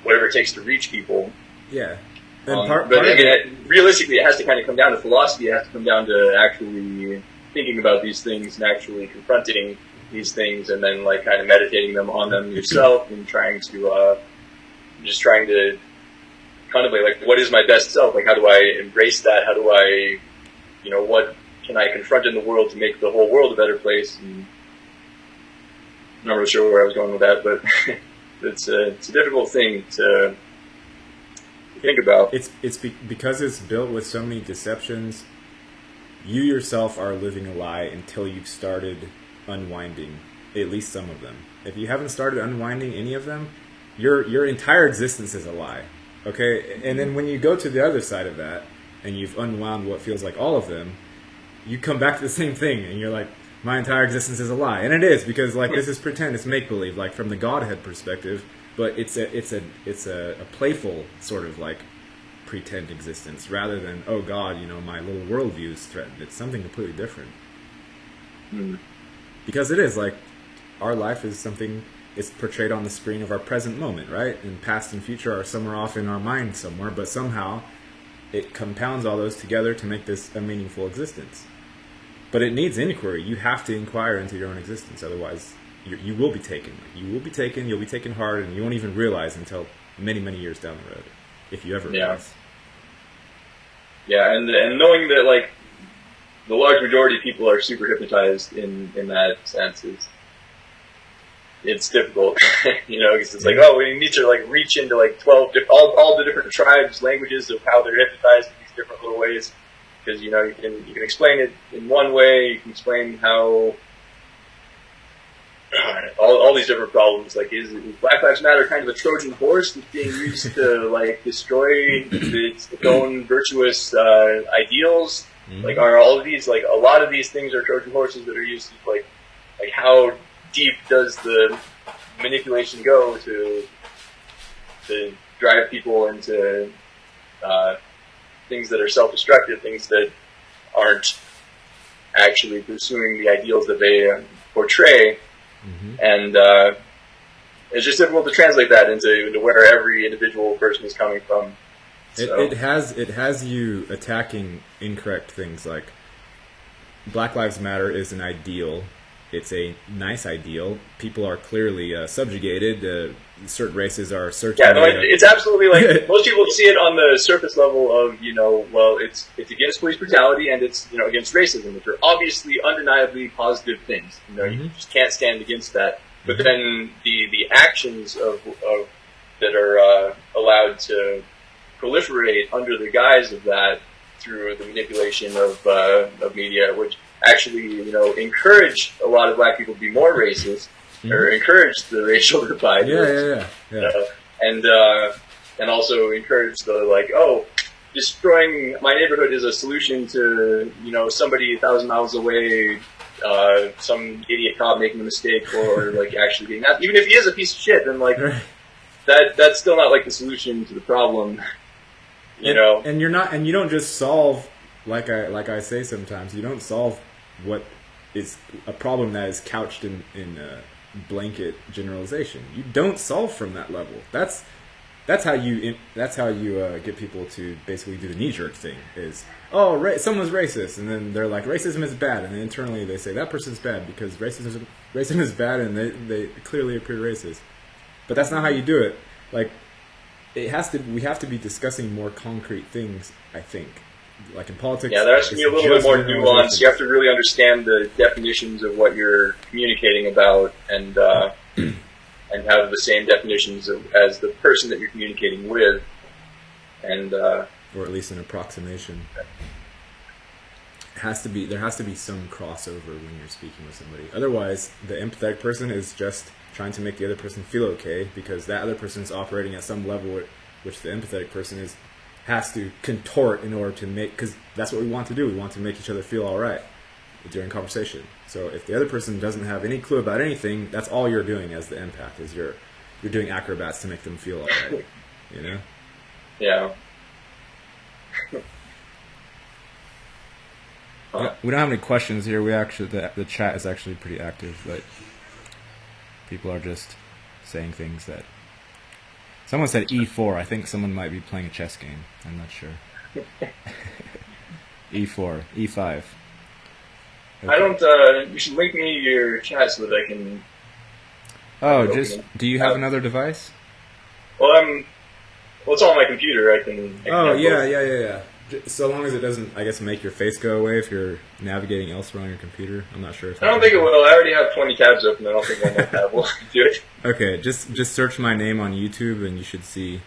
whatever it takes to reach people. Yeah. Realistically, it has to kind of come down to philosophy. It has to come down to actually thinking about these things and actually confronting these things, and then like kind of meditating on them yourself and trying to contemplate, like, what is my best self? Like, how do I embrace that? How do I, what can I confront in the world to make the whole world a better place? And I'm not really sure where I was going with that, but it's a difficult thing to think about. Because it's built with so many deceptions. You yourself are living a lie until you've started unwinding at least some of them. If you haven't started unwinding any of them, your entire existence is a lie. Okay? And then when you go to the other side of that and you've unwound what feels like all of them, you come back to the same thing, and you're like, my entire existence is a lie, and it is, because like this is pretend, it's make believe, like from the Godhead perspective, but it's a playful sort of like pretend existence rather than, oh God, my little worldview is threatened. It's something completely different. Because it is like our life is something. It's portrayed on the screen of our present moment, right? And past and future are somewhere off in our mind somewhere, but somehow it compounds all those together to make this a meaningful existence. But it needs inquiry. You have to inquire into your own existence, otherwise you will be taken. You'll be taken hard, and you won't even realize until many, many years down the road, if you ever realize. Yeah, and knowing that like the large majority of people are super hypnotized in that sense it's difficult, because it's like, we need to like reach into like 12 all the different tribes, languages of how they're hypnotized in these different little ways, because you can explain it in one way, you can explain how all these different problems, like is Black Lives Matter kind of a Trojan horse that's being used to like destroy its own virtuous ideals? Like are all of these, like a lot of these things are Trojan horses that are used to like how deep does the manipulation go to drive people into things that are self-destructive, things that aren't actually pursuing the ideals that they portray, and it's just difficult to translate that into where every individual person is coming from. So. It has you attacking incorrect things, like Black Lives Matter is an ideal. It's a nice ideal. People are clearly subjugated. Certain races are searching. Yeah, no, it's absolutely like most people see it on the surface level of it's against police brutality and it's against racism, which are obviously undeniably positive things. You just can't stand against that. But then the actions of that are allowed to proliferate under the guise of that through the manipulation of media, which actually, encourage a lot of black people to be more racist, or encourage the racial divide. And also encourage the destroying my neighborhood is a solution to somebody 1,000 miles away, some idiot cop making a mistake, or actually being that. Even if he is a piece of shit, then that's still not the solution to the problem. And you're not, and you don't just solve, like I say sometimes, you don't solve what is a problem that is couched in blanket generalization. You don't solve from that level. That's how you get people to basically do the knee-jerk thing. Is someone's racist, and then they're like, racism is bad, and then internally they say that person's bad because racism is bad, and they clearly appear racist. But that's not how you do it. We have to be discussing more concrete things, I think. Like in politics, there has to be a little bit more nuance. You have to really understand the definitions of what you're communicating about, and have the same definitions as the person that you're communicating with, and or at least an approximation. There has to be some crossover when you're speaking with somebody. Otherwise, the empathetic person is just trying to make the other person feel okay, because that other person is operating at some level which the empathetic person has to contort in order to make, because that's what we want to do. We want to make each other feel all right during conversation. So if the other person doesn't have any clue about anything, that's all you're doing as the empath, is you're doing acrobats to make them feel all right. Yeah. We don't have any questions here. We actually the chat is actually pretty active, but people are just saying things that. Someone said E4. I think someone might be playing a chess game. I'm not sure. E4, E5. Okay. I don't. You should link me your chat so that I can. Oh, do you have another device? Well, it's on my computer. I can yeah. So long as it doesn't, I guess, make your face go away if you're navigating elsewhere on your computer. I'm not sure. I don't think it will. I already have 20 tabs open. I don't think my tab will do it. Okay, just search my name on YouTube and you should see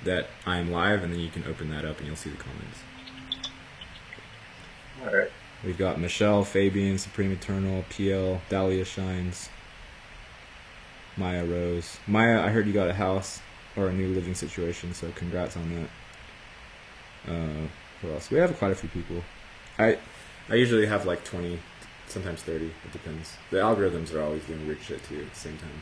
that I am live, and then you can open that up and you'll see the comments. All right. We've got Michelle, Fabian, Supreme Eternal, PL, Dahlia Shines, Maya Rose. Maya, I heard you got a house or a new living situation, so congrats on that. Who else? We have quite a few people. I usually have like 20, sometimes 30. It depends. The algorithms are always doing weird shit too at the same time.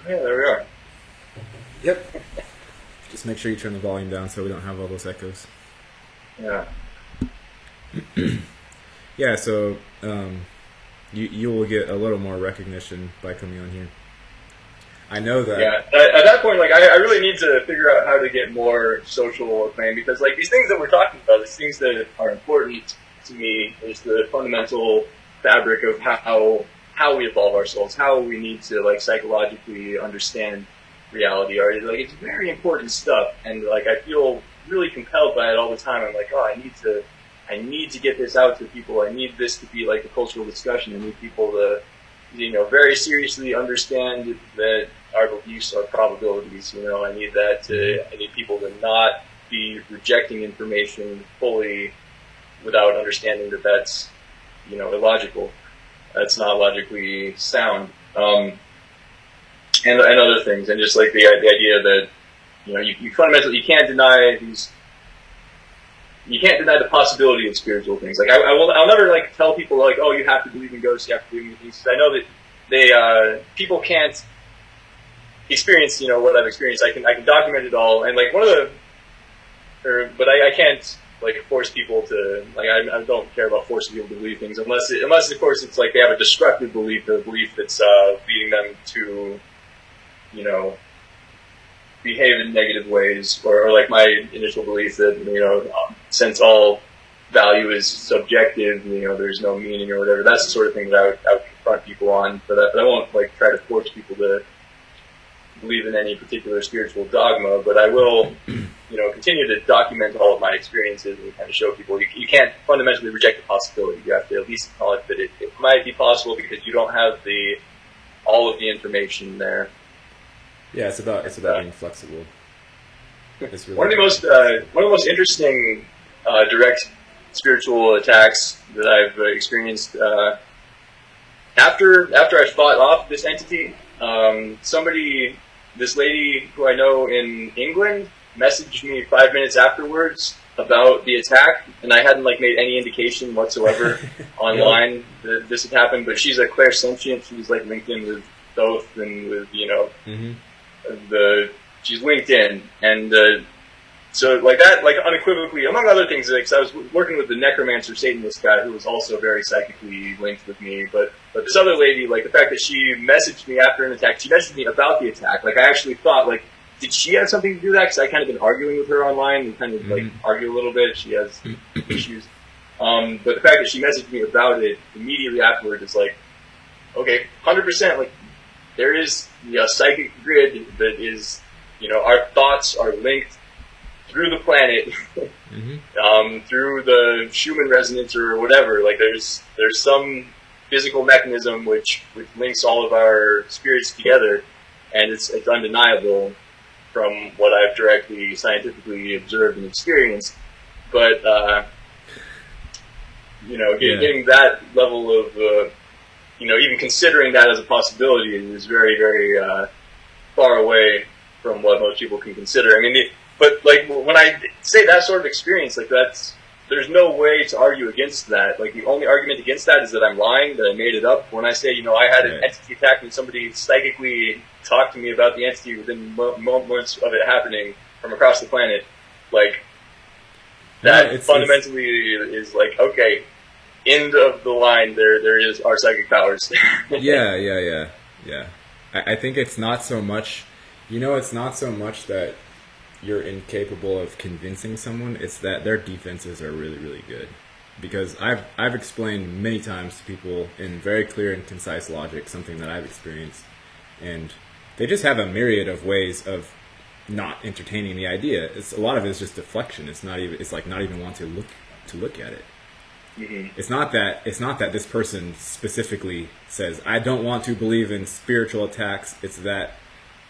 Yeah, there we are. Yep. Just make sure you turn the volume down so we don't have all those echoes. Yeah. Yeah, so you will get a little more recognition by coming on here. I know that. Yeah, at that point, like, I really need to figure out how to get more social acclaim, because, like, these things that we're talking about, these things that are important to me, is the fundamental fabric of how we evolve our souls, how we need to, like, psychologically understand reality. Or, like, it's very important stuff, and, like, I feel really compelled by it all the time. I'm like, oh, I need to get this out to people. I need this to be, like, a cultural discussion. I need people to, very seriously understand that our beliefs are probabilities. I need people to not be rejecting information fully without understanding that that's, illogical. That's not logically sound. And other things, and just like the idea that, you fundamentally, you can't deny the possibility of spiritual things. Like, I'll never, like, tell people, like, oh, you have to believe in ghosts, you have to believe in things. I know that people can't experience, what I've experienced. I can document it all, and, like, but I can't, like, force people to, like, I don't care about forcing people to believe things, unless of course it's like they have a destructive belief, a belief that's leading them to, behave in negative ways, or like my initial belief that, since all value is subjective, there's no meaning or whatever. That's the sort of thing that I would confront people on, but I won't, like, try to force people to believe in any particular spiritual dogma, but I will, continue to document all of my experiences and kind of show people you can't fundamentally reject the possibility. You have to at least acknowledge that it might be possible, because you don't have all of the information there. Yeah, it's about being flexible. It's really one of the most interesting direct spiritual attacks that I've experienced after I fought off this entity. This lady who I know in England messaged me 5 minutes afterwards about the attack, and I hadn't, like, made any indication whatsoever online that this had happened. But she's a clairsentient. She's, like, linked in with Thoth and with she's linked in, and so, like, that, like, unequivocally, among other things, like, 'cause I was working with the necromancer Satanist guy who was also very psychically linked with me, but this other lady, like, the fact that she messaged me after an attack, she messaged me about the attack. Like, I actually thought, like, did she have something to do with that? Because I kind of been arguing with her online. We kind of, like, argue a little bit. She has issues. But the fact that she messaged me about it immediately afterward is like, okay, 100%, like, there is a psychic grid that is, our thoughts are linked through the planet, through the Schumann resonance or whatever. Like, there's some physical mechanism which links all of our spirits together, and it's undeniable from what I've directly scientifically observed and experienced. But getting that level of even considering that as a possibility is very, very far away from what most people can consider. I mean, but, like, when I say that sort of experience, like, there's no way to argue against that. Like, the only argument against that is that I'm lying, that I made it up. When I say, I had an entity attack and somebody psychically talked to me about the entity within moments of it happening from across the planet, like, that fundamentally is like, okay, end of the line, there is our psychic powers. Yeah. I think it's not so much, it's not so much that you're incapable of convincing someone, it's that their defenses are really, really good. Because I've explained many times to people in very clear and concise logic something that I've experienced, and they just have a myriad of ways of not entertaining the idea. A lot of it is just deflection. It's not even want to look at it. It's not that this person specifically says, I don't want to believe in spiritual attacks. It's that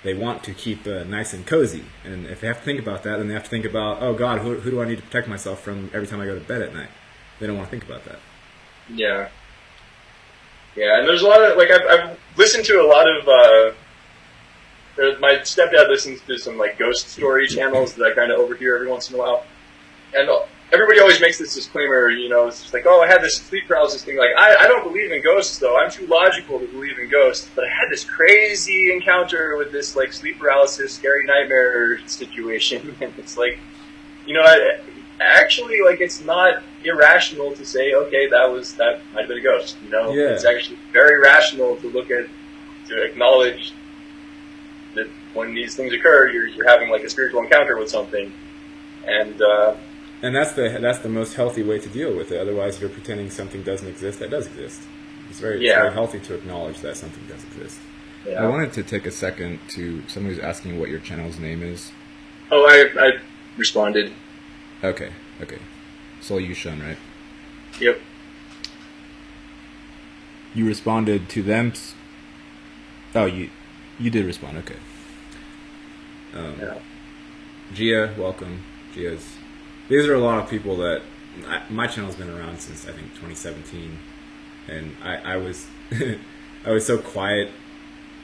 they want to keep nice and cozy. And if they have to think about that, then they have to think about, oh God, who do I need to protect myself from every time I go to bed at night? They don't want to think about that. Yeah, and there's a lot of, like, I've listened to a lot of my stepdad listens to some like ghost story channels that I kind of overhear every once in a while, and everybody always makes this disclaimer, it's just like, oh, I had this sleep paralysis thing. Like, I don't believe in ghosts, though. I'm too logical to believe in ghosts. But I had this crazy encounter with this, like, sleep paralysis, scary nightmare situation. And it's like, actually, like, it's not irrational to say, okay, that might have been a ghost, Yeah. It's actually very rational to acknowledge that when these things occur, you're having, like, a spiritual encounter with something. And that's the most healthy way to deal with it. Otherwise, you're pretending something doesn't exist that does exist. It's very healthy to acknowledge that something does exist. Yeah. I wanted to take a second to someone who's asking what your channel's name is. Oh, I responded. Okay. Soul Yushun, right? Yep. You responded to them? Oh, you did respond, okay. Gia, welcome. These are a lot of people that my channel's been around since I think 2017, and I was I was so quiet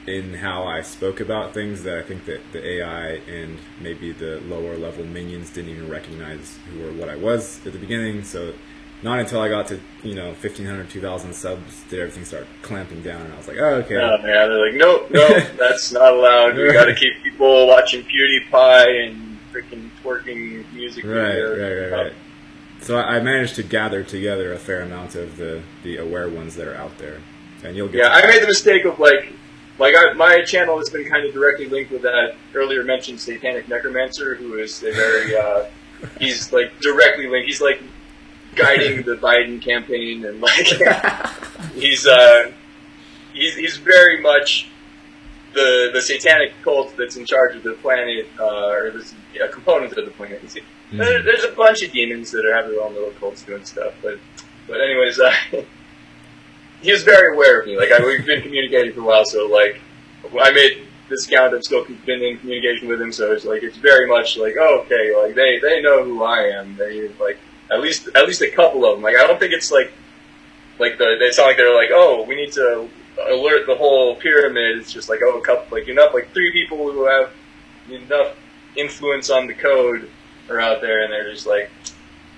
in how I spoke about things that I think that the AI and maybe the lower level minions didn't even recognize who or what I was at the beginning. So not until I got to 1,500, 2,000 subs did everything start clamping down, and I was like, oh, okay. Oh man, they're like, nope, that's not allowed. We got to keep people watching PewDiePie and freaking twerking music videos. Right. So I managed to gather together a fair amount of the aware ones that are out there, and you'll get. Yeah, I made the mistake of my channel has been kind of directly linked with that earlier mentioned satanic necromancer, who is a very he's like directly linked. He's like guiding the Biden campaign, and like he's very much the satanic cult that's in charge of the planet, or a component of the planet. There's a bunch of demons that have their own little cults doing stuff, but anyways, he was very aware of me. Like we've been communicating for a while, so like I made this account. I've still been in communication with him, so it's very much like, oh, okay, like they know who I am. They like at least a couple of them. Like I don't think it's like they sound like they're like, oh, we need to alert the whole pyramid. It's just like, oh, a couple, like enough, like 3 people who have enough influence on the code are out there, and they're just like,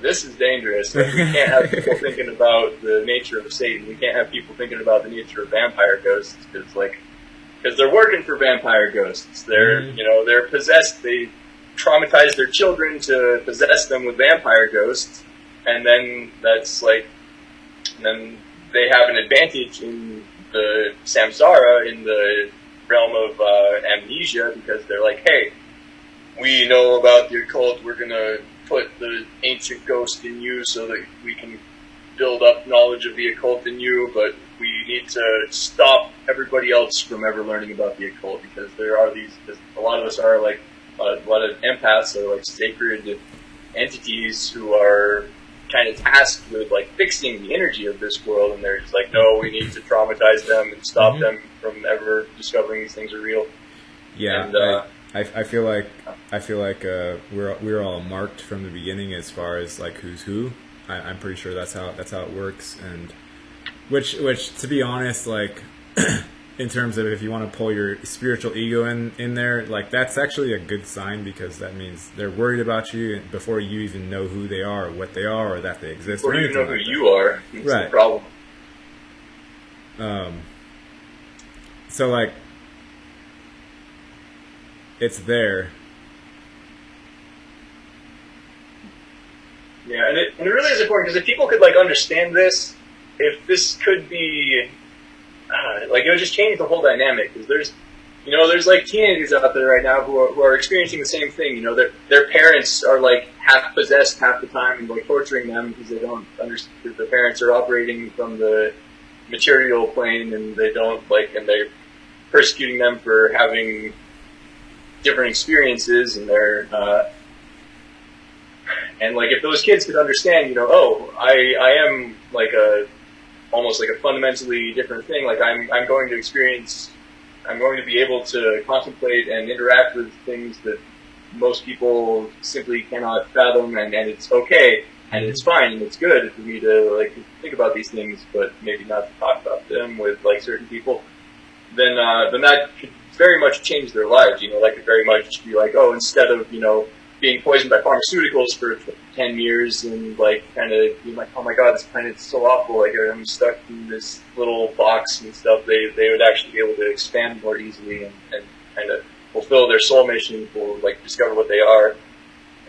this is dangerous. Like, we can't have people thinking about the nature of Satan. We can't have people thinking about the nature of vampire ghosts, because they're working for vampire ghosts. They're they're possessed. They traumatize their children to possess them with vampire ghosts, and then then they have an advantage in the samsara, in the realm of amnesia, because they're like, hey, we know about the occult, we're going to put the ancient ghost in you so that we can build up knowledge of the occult in you, but we need to stop everybody else from ever learning about the occult, because there are a lot of us are like, a lot of empaths are like sacred entities who are kind of tasked with like fixing the energy of this world, and they're just like, no, we need to traumatize them and stop them from ever discovering these things are real. Yeah, and, I feel like we're all marked from the beginning as far as like who's who. I'm pretty sure that's how it works, and which to be honest, like in terms of if you want to pull your spiritual ego in there, like that's actually a good sign, because that means they're worried about you before you even know who they are, or what they are, or that they exist. Before you know who you are, it's the problem. So like, it's there. Yeah, and it really is important, because if people could like understand this, if this could be like, it would just change the whole dynamic. Because there's like teenagers out there right now who are experiencing the same thing. Their parents are like half possessed half the time and like torturing them because they don't understand that their parents are operating from the material plane, and they don't like, and they're persecuting them for having different experiences, and they're and like if those kids could understand, oh, I am like almost like a fundamentally different thing. Like I'm going to be able to contemplate and interact with things that most people simply cannot fathom, and it's okay, and it's fine, and it's good for me to like think about these things, but maybe not to talk about them with like certain people. then that could very much change their lives. That could very much be like, oh, instead of being poisoned by pharmaceuticals for 10 years and kind of being like, oh my god, this planet's so awful, I'm stuck in this little box and stuff, they would actually be able to expand more easily and kind of fulfill their soul mission, discover what they are,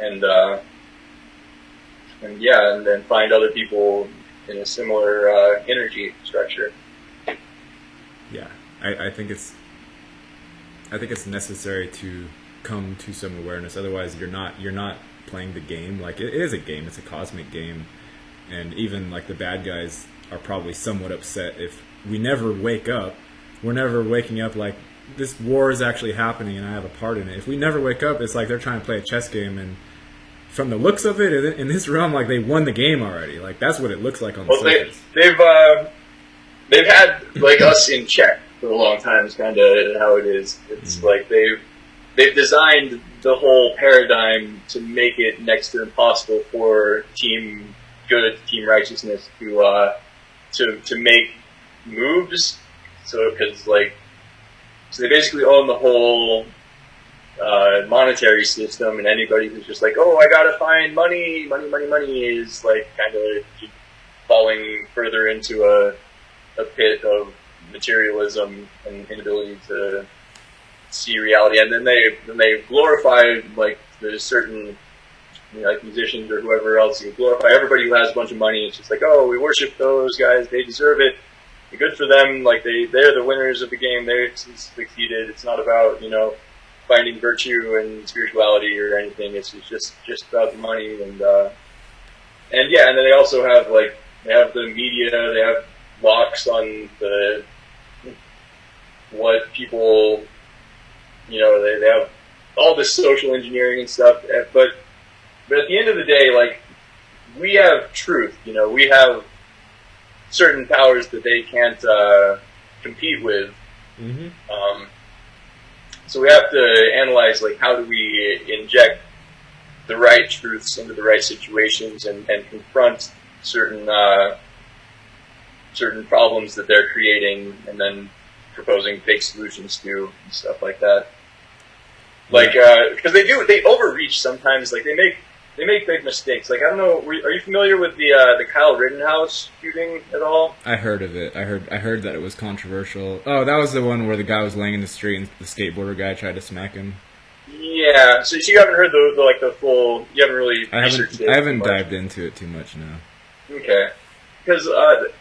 and then find other people in a similar energy structure. Yeah, I think it's necessary to come to some awareness. Otherwise, you're not playing the game. It is a game. It's a cosmic game, and even the bad guys are probably somewhat upset if we never wake up. We're never waking up this war is actually happening, and I have a part in it. If we never wake up, it's like they're trying to play a chess game, and from the looks of it, in this realm, they won the game already. That's what it looks like on the surface. They've had us in check for a long time. Is kind of how it is. It's they've designed the whole paradigm to make it next to impossible for Team Good, Team Righteousness to make moves. So because so they basically own the whole monetary system, and anybody who's just oh, I gotta find money is kind of falling further into a pit of materialism and inability to see reality. And then they glorify the certain musicians or whoever else. You glorify everybody who has a bunch of money. It's just oh, we worship those guys, they deserve it, good for them, they're the winners of the game, they succeeded. It's not about finding virtue and spirituality or anything. It's just about the money. And then they also have they have the media, they have locks on what people, they have all this social engineering and stuff. But at the end of the day, we have truth. We have certain powers that they can't compete with. Mm-hmm. So we have to analyze how do we inject the right truths into the right situations and confront certain problems that they're creating, and then proposing fake solutions to and stuff like that. Because they overreach sometimes. They make big mistakes. I don't know. Are you familiar with the Kyle Rittenhouse shooting at all? I heard of it. I heard that it was controversial. Oh, that was the one where the guy was laying in the street and the skateboarder guy tried to smack him. Yeah. So you haven't heard the full. You haven't really researched it. I haven't dived into it too much now. Okay. Because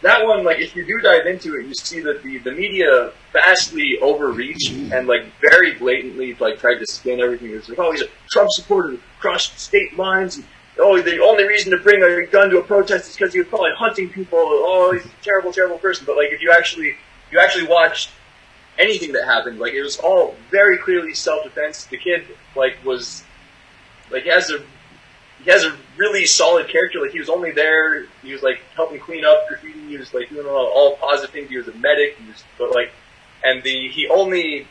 that one, if you do dive into it, you see that the media vastly overreached and very blatantly tried to spin everything. It's oh, he's a Trump supporter, crossed state lines. And, oh, the only reason to bring a gun to a protest is because he was probably hunting people. Oh, he's a terrible, terrible person. But if you actually watched anything that happened, it was all very clearly self-defense. The kid he has a really solid character. He was only there. He was helping clean up graffiti. He was doing all positive things. He was a medic. He only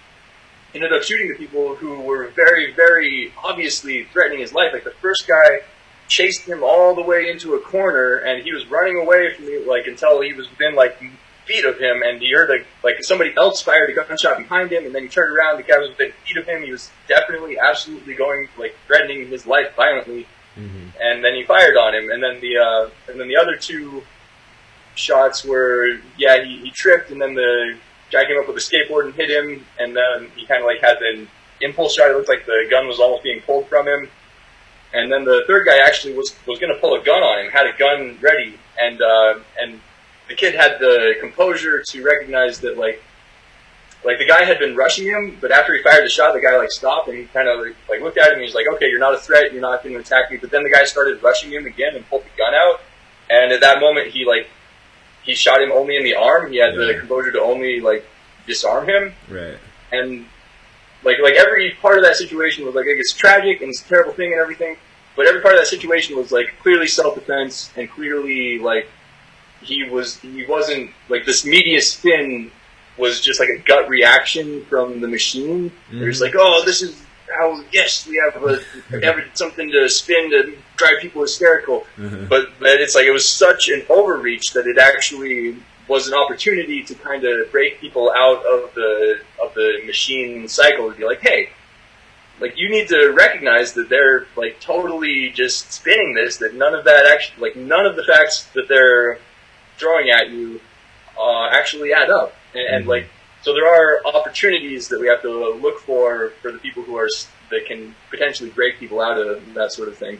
ended up shooting the people who were very, very obviously threatening his life. The first guy chased him all the way into a corner, and he was running away from me until he was within feet of him, and he heard somebody else fired a gunshot behind him, and then he turned around. The guy was within feet of him. He was definitely, absolutely going threatening his life violently. Mm-hmm. And then he fired on him, and then the other two shots were he tripped, and then the guy came up with a skateboard and hit him, and then he kind of had an impulse shot. It looked like the gun was almost being pulled from him, and then the third guy actually was going to pull a gun on him, had a gun ready, and the kid had the composure to recognize that the guy had been rushing him, but after he fired the shot, the guy stopped, and he kind of looked at him, and he's okay, you're not a threat, you're not going to attack me. But then the guy started rushing him again and pulled the gun out, and at that moment he shot him only in the arm. He had the composure to only disarm him. Right. And every part of that situation was it's tragic and it's a terrible thing and everything, but every part of that situation was clearly self-defense, and clearly he wasn't this media spin was just a gut reaction from the machine. Mm-hmm. It was oh, this is how, yes, we have something to spin to drive people hysterical. Mm-hmm. But it's it was such an overreach that it actually was an opportunity to kind of break people out of the machine cycle and be like, hey, like, you need to recognize that they're like totally just spinning this, that none of that actually, like, none of the facts that they're throwing at you actually add up. And like, so there are opportunities that we have to look for the people who are, that can potentially break people out of that sort of thing.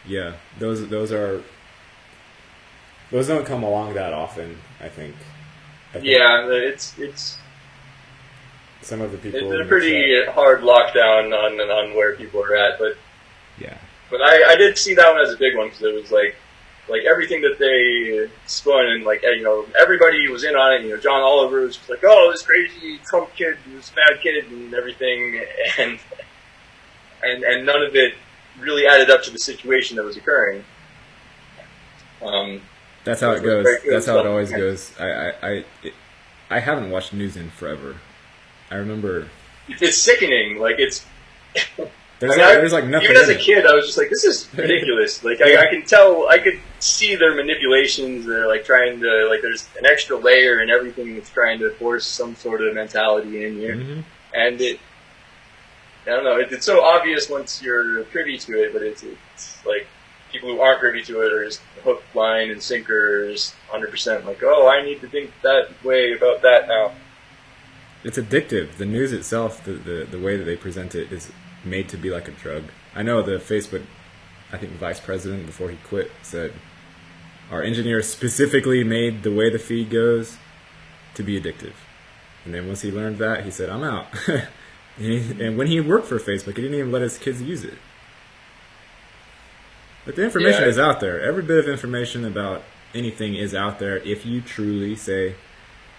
Yeah, those don't come along that often, I think. Yeah, it's some of the people. It's a pretty hard lockdown on where people are at, but yeah. But I did see that one as a big one, because it was like everything that they spun, and like, you know, everybody was in on it. You know, John Oliver was just like, oh, this crazy Trump kid, this bad kid, and everything, and none of it really added up to the situation that was occurring. That's how it goes. That's how it always goes. I haven't watched news in forever. I remember. It's sickening. Like, it's. There's like nothing. Even as a kid, I was just like, "This is ridiculous." Like, I can tell, I could see their manipulations. They're like trying to, like, there's an extra layer and everything that's trying to force some sort of mentality in you, and I don't know. It's so obvious once you're privy to it, but it's like people who aren't privy to it are just hook, line, and sinkers, 100%. Like, oh, I need to think that way about that now. It's addictive. The news itself, the way that they present it, is made to be like a drug. I know the Facebook, I think, vice president, before he quit, said, our engineers specifically made the way the feed goes to be addictive. And then once he learned that, he said, I'm out. And when he worked for Facebook, he didn't even let his kids use it. But the information is out there. Every bit of information about anything is out there if you truly say,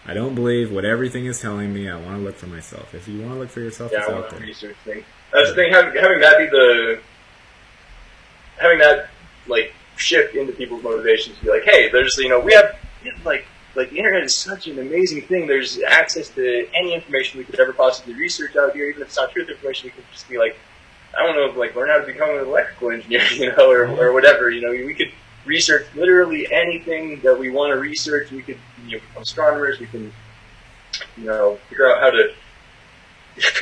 I don't believe what everything is telling me. I want to look for myself. If you want to look for yourself, it's out there. Research thing. That's the thing. Having that be having that like shift into people's motivations to be like, hey, there's, you know, we have like the internet is such an amazing thing. There's access to any information we could ever possibly research out here, even if it's not truth information. We could just be like, I don't know, like, learn how to become an electrical engineer, you know, or whatever. You know, we could research literally anything that we want to research. We could, you know, become astronomers. We can, you know, figure out how to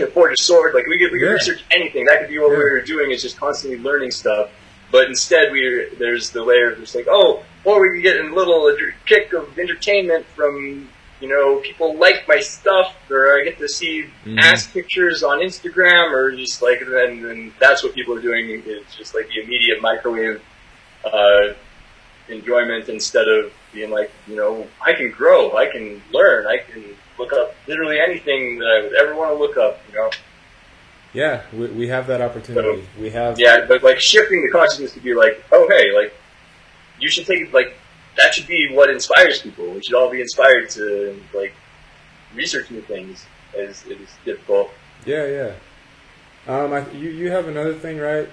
forge a sword. Like, we could research anything. That could be what we're doing, is just constantly learning stuff. But instead, there's the layer of just like, oh, or we can get a little kick of entertainment from, you know, people like my stuff, or I get to see ass pictures on Instagram, or just like, and that's what people are doing, is just like the immediate microwave enjoyment, instead of being like, you know, I can grow, I can learn, I can look up literally anything that I would ever want to look up, you know. Yeah, we have that opportunity. So, but like shifting the consciousness to be like, oh, hey, like, you should take it, like, that should be what inspires people. We should all be inspired to, like, research new things, as it is difficult. Yeah. You have another thing, right?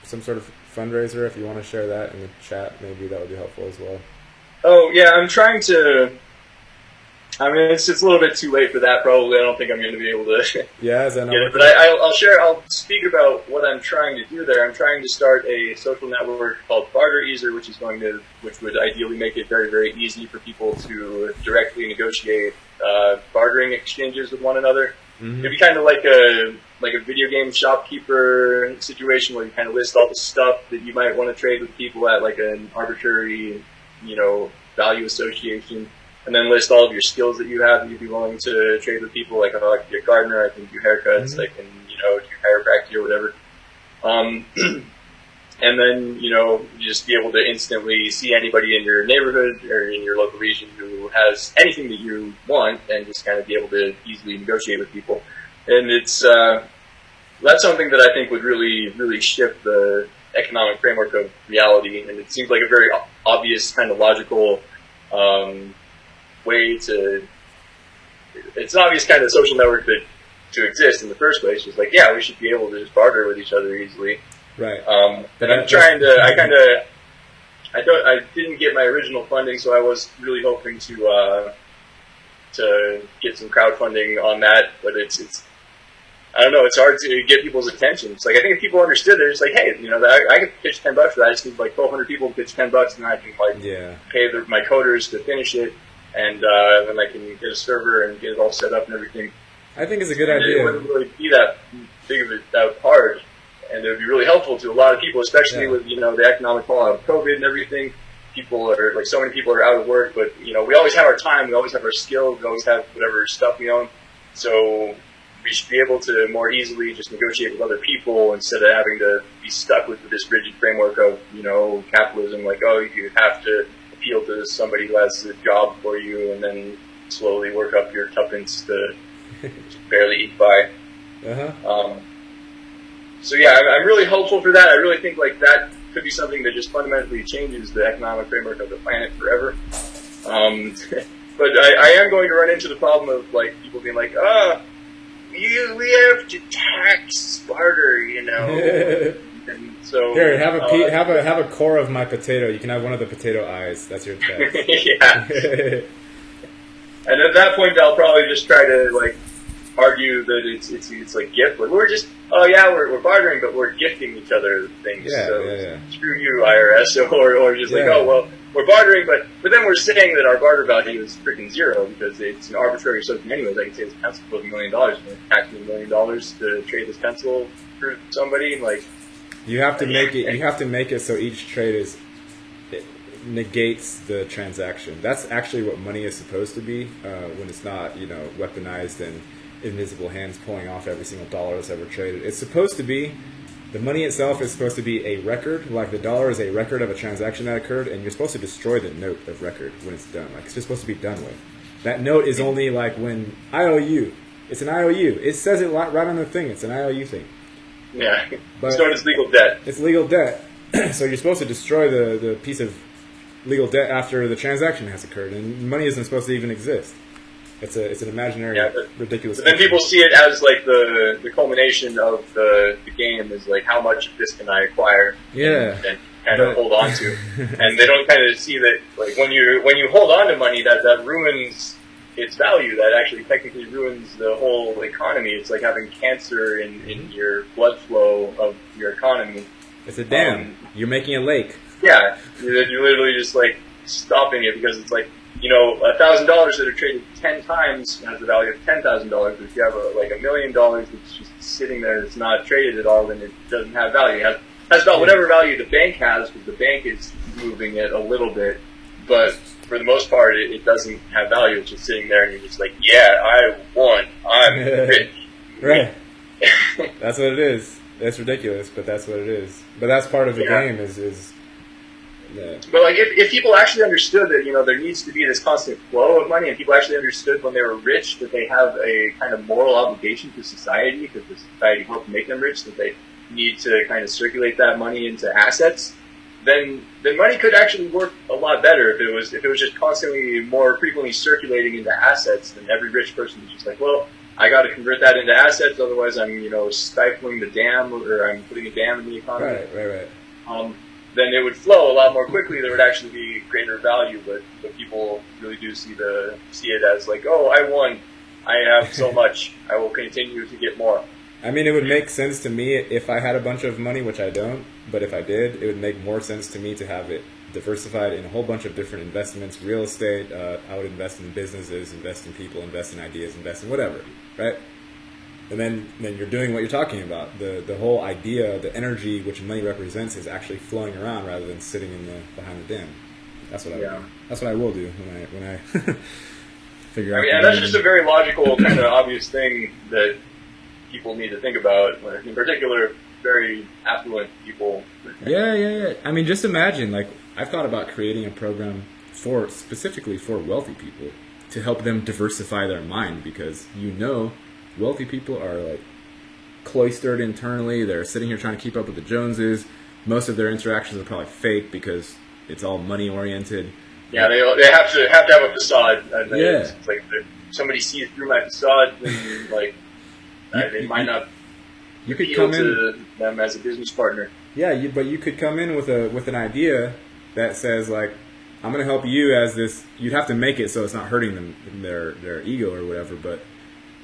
Some sort of fundraiser. If you want to share that in the chat, maybe that would be helpful as well. Oh, yeah, I'm trying to... I mean, it's a little bit too late for that, probably. I don't think I'm going to be able to get it. But I'll speak about what I'm trying to do there. I'm trying to start a social network called Barter Easer, which would ideally make it very, very easy for people to directly negotiate bartering exchanges with one another. It'd be kind of like a video game shopkeeper situation, where you kind of list all the stuff that you might want to trade with people at like an arbitrary, you know, value association. And then list all of your skills that you have that you'd be willing to trade with people. Like, oh, I can be a gardener, I can do haircuts, I can, you know, do chiropractic or whatever. And then, you know, you just be able to instantly see anybody in your neighborhood or in your local region who has anything that you want, and just kind of be able to easily negotiate with people. And it's that's something that I think would really, really shift the economic framework of reality. And it seems like a very obvious, kind of logical way to, it's an obvious kind of social network to exist in the first place. Just like, yeah, we should be able to just barter with each other easily. Right. And I'm trying to, I didn't get my original funding, so I was really hoping to get some crowdfunding on that, but it's I don't know. It's hard to get people's attention. It's like, I think if people understood, they're just like, hey, I can pitch $10 for that. I just need like 1,200 people to pitch $10, and then I can like pay my coders to finish it, and then I can get a server and get it all set up and everything. I think it's a good idea. It wouldn't really be that big of that hard, and it would be really helpful to a lot of people, especially with the economic fallout of COVID and everything. People are like, so many people are out of work, but we always have our time, we always have our skills, we always have whatever stuff we own. So we should be able to more easily just negotiate with other people instead of having to be stuck with this rigid framework of capitalism. Like, oh, you have to appeal to somebody who has a job for you, and then slowly work up your tuppence to barely eat by. So yeah, I'm really hopeful for that. I really think like that could be something that just fundamentally changes the economic framework of the planet forever. But I am going to run into the problem of like people being like, we have to tax barter, And so here, have a core of my potato. You can have one of the potato eyes. That's your tax. Yeah. And at that point, I'll probably just try to like argue that it's like gift. Like we're bartering, but we're gifting each other things. Screw you, IRS, or just like, oh well, we're bartering, but then we're saying that our barter value is freaking zero because it's an arbitrary something. Anyways, I can say this pencil worth $1 million, and tax me $1 million to trade this pencil for somebody. Like you have to make it. You have to make it so each trade negates the transaction. That's actually what money is supposed to be when it's not, weaponized and invisible hands pulling off every single dollar that's ever traded. It's supposed to be, the money itself is supposed to be a record, like the dollar is a record of a transaction that occurred, and you're supposed to destroy the note of record when it's done. Like, it's just supposed to be done with. That note is only like when IOU. It's an IOU. It says it right on the thing. It's an IOU thing. Yeah. But it's legal debt. It's legal debt. So you're supposed to destroy the piece of legal debt after the transaction has occurred, and money isn't supposed to even exist. It's an imaginary, ridiculous. But then people see it as like the culmination of the game is like, how much of this can I acquire? And kind of hold on to, and they don't kind of see that like when you hold on to money, that ruins its value. That actually technically ruins the whole economy. It's like having cancer in your blood flow of your economy. It's a dam. You're making a lake. Yeah, you're literally just like stopping it because it's like, $1,000 that are traded 10 times has the value of $10,000. But if you have $1 million that's just sitting there that's not traded at all, then it doesn't have value. It has about whatever value the bank has, because the bank is moving it a little bit. But for the most part, it doesn't have value. It's just sitting there, and you're just like, yeah, I won. I'm rich. Right. That's what it is. It's ridiculous, but that's what it is. But that's part of the game is But like, if people actually understood that there needs to be this constant flow of money, and people actually understood when they were rich that they have a kind of moral obligation to society because the society helped make them rich, that they need to kind of circulate that money into assets, then money could actually work a lot better if it was just constantly more frequently circulating into assets. Then every rich person is just like, well, I got to convert that into assets, otherwise I'm stifling the dam, or I'm putting a dam in the economy. Right. Then it would flow a lot more quickly. There would actually be greater value, but people really do see it as like, oh, I won. I have so much. I will continue to get more. I mean, it would make sense to me if I had a bunch of money, which I don't, but if I did, it would make more sense to me to have it diversified in a whole bunch of different investments, real estate. I would invest in businesses, invest in people, invest in ideas, invest in whatever, right? And then you're doing what you're talking about. The whole idea, the energy which money represents, is actually flowing around rather than sitting behind the dam. That's what that's what I will do when I figure out. I mean, and that's just a very logical, kind of obvious thing that people need to think about. In particular, very affluent people. Yeah. I mean, just imagine. Like, I've thought about creating a program specifically for wealthy people to help them diversify their mind, because wealthy people are like cloistered internally. They're sitting here trying to keep up with the Joneses. Most of their interactions are probably fake because it's all money oriented. Yeah, they have to have a facade. And it's like if somebody sees through my facade, then like they might not. You could come to them as a business partner. Yeah, but you could come in with an idea that says like, I'm going to help you as this. You'd have to make it so it's not hurting them, their ego or whatever, but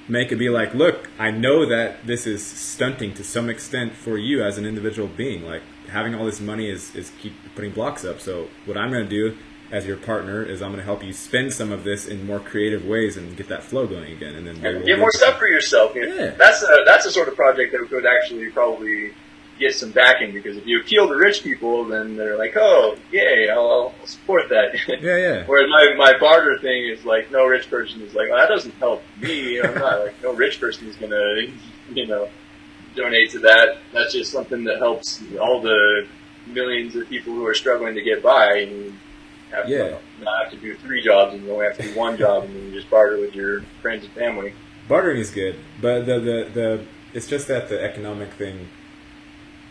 make it be like, look, I know that this is stunting to some extent for you as an individual being. Like, having all this money is keep putting blocks up. So what I'm going to do as your partner is I'm going to help you spend some of this in more creative ways and get that flow going again. And then get more stuff for yourself. Yeah. That's a sort of project that would actually probably get some backing, because if you appeal to rich people, then they're like, oh, yay, I'll support that. Yeah. Whereas my barter thing is like, no rich person is like, well, that doesn't help me. I'm not like, no rich person is gonna, donate to that. That's just something that helps all the millions of people who are struggling to get by. And have to not have to do 3 jobs, and you only have to do 1 job, and then you just barter with your friends and family. Bartering is good, but the it's just that the economic thing,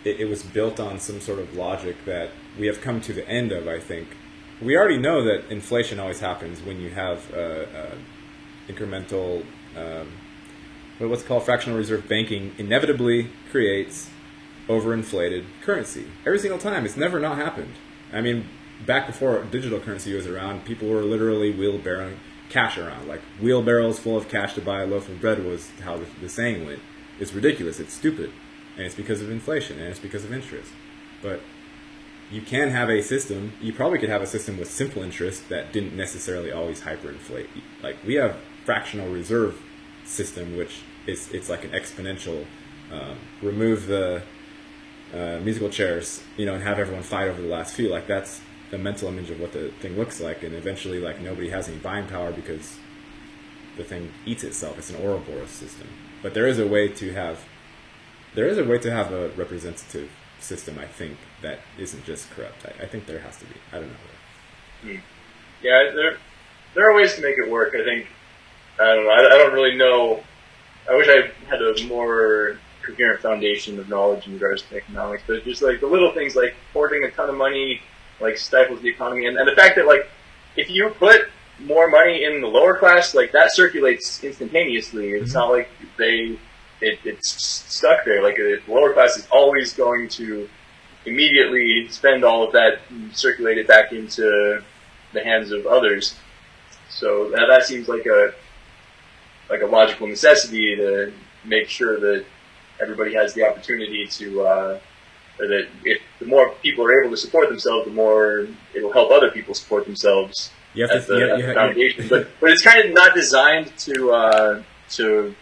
it was built on some sort of logic that we have come to the end of, I think. We already know that inflation always happens when you have incremental, what's called fractional reserve banking inevitably creates overinflated currency. Every single time. It's never not happened. I mean, back before digital currency was around, people were literally wheelbarrowing cash around. Like, wheelbarrows full of cash to buy a loaf of bread was how the saying went. It's ridiculous. It's stupid. And it's because of inflation, and it's because of interest. But you can have a system, you probably could have a system with simple interest that didn't necessarily always hyperinflate. Like, we have fractional reserve system, which it's like an exponential, remove the musical chairs, and have everyone fight over the last few. Like, that's a mental image of what the thing looks like, and eventually, like, nobody has any buying power because the thing eats itself. It's an Ouroboros system. But there is a way to have a representative system, I think, that isn't just corrupt. I think there has to be. I don't know. Yeah, there are ways to make it work. I think. I don't know. I don't really know. I wish I had a more coherent foundation of knowledge in regards to economics, but just like the little things, like hoarding a ton of money, like stifles the economy, and the fact that, like, if you put more money in the lower class, like, that circulates instantaneously. It's not like it's stuck there. Like, the lower class is always going to immediately spend all of that and circulate it back into the hands of others. So that seems like a logical necessity to make sure that everybody has the opportunity to, or that if the more people are able to support themselves, the more it'll help other people support themselves at the foundation. But it's kind of not designed to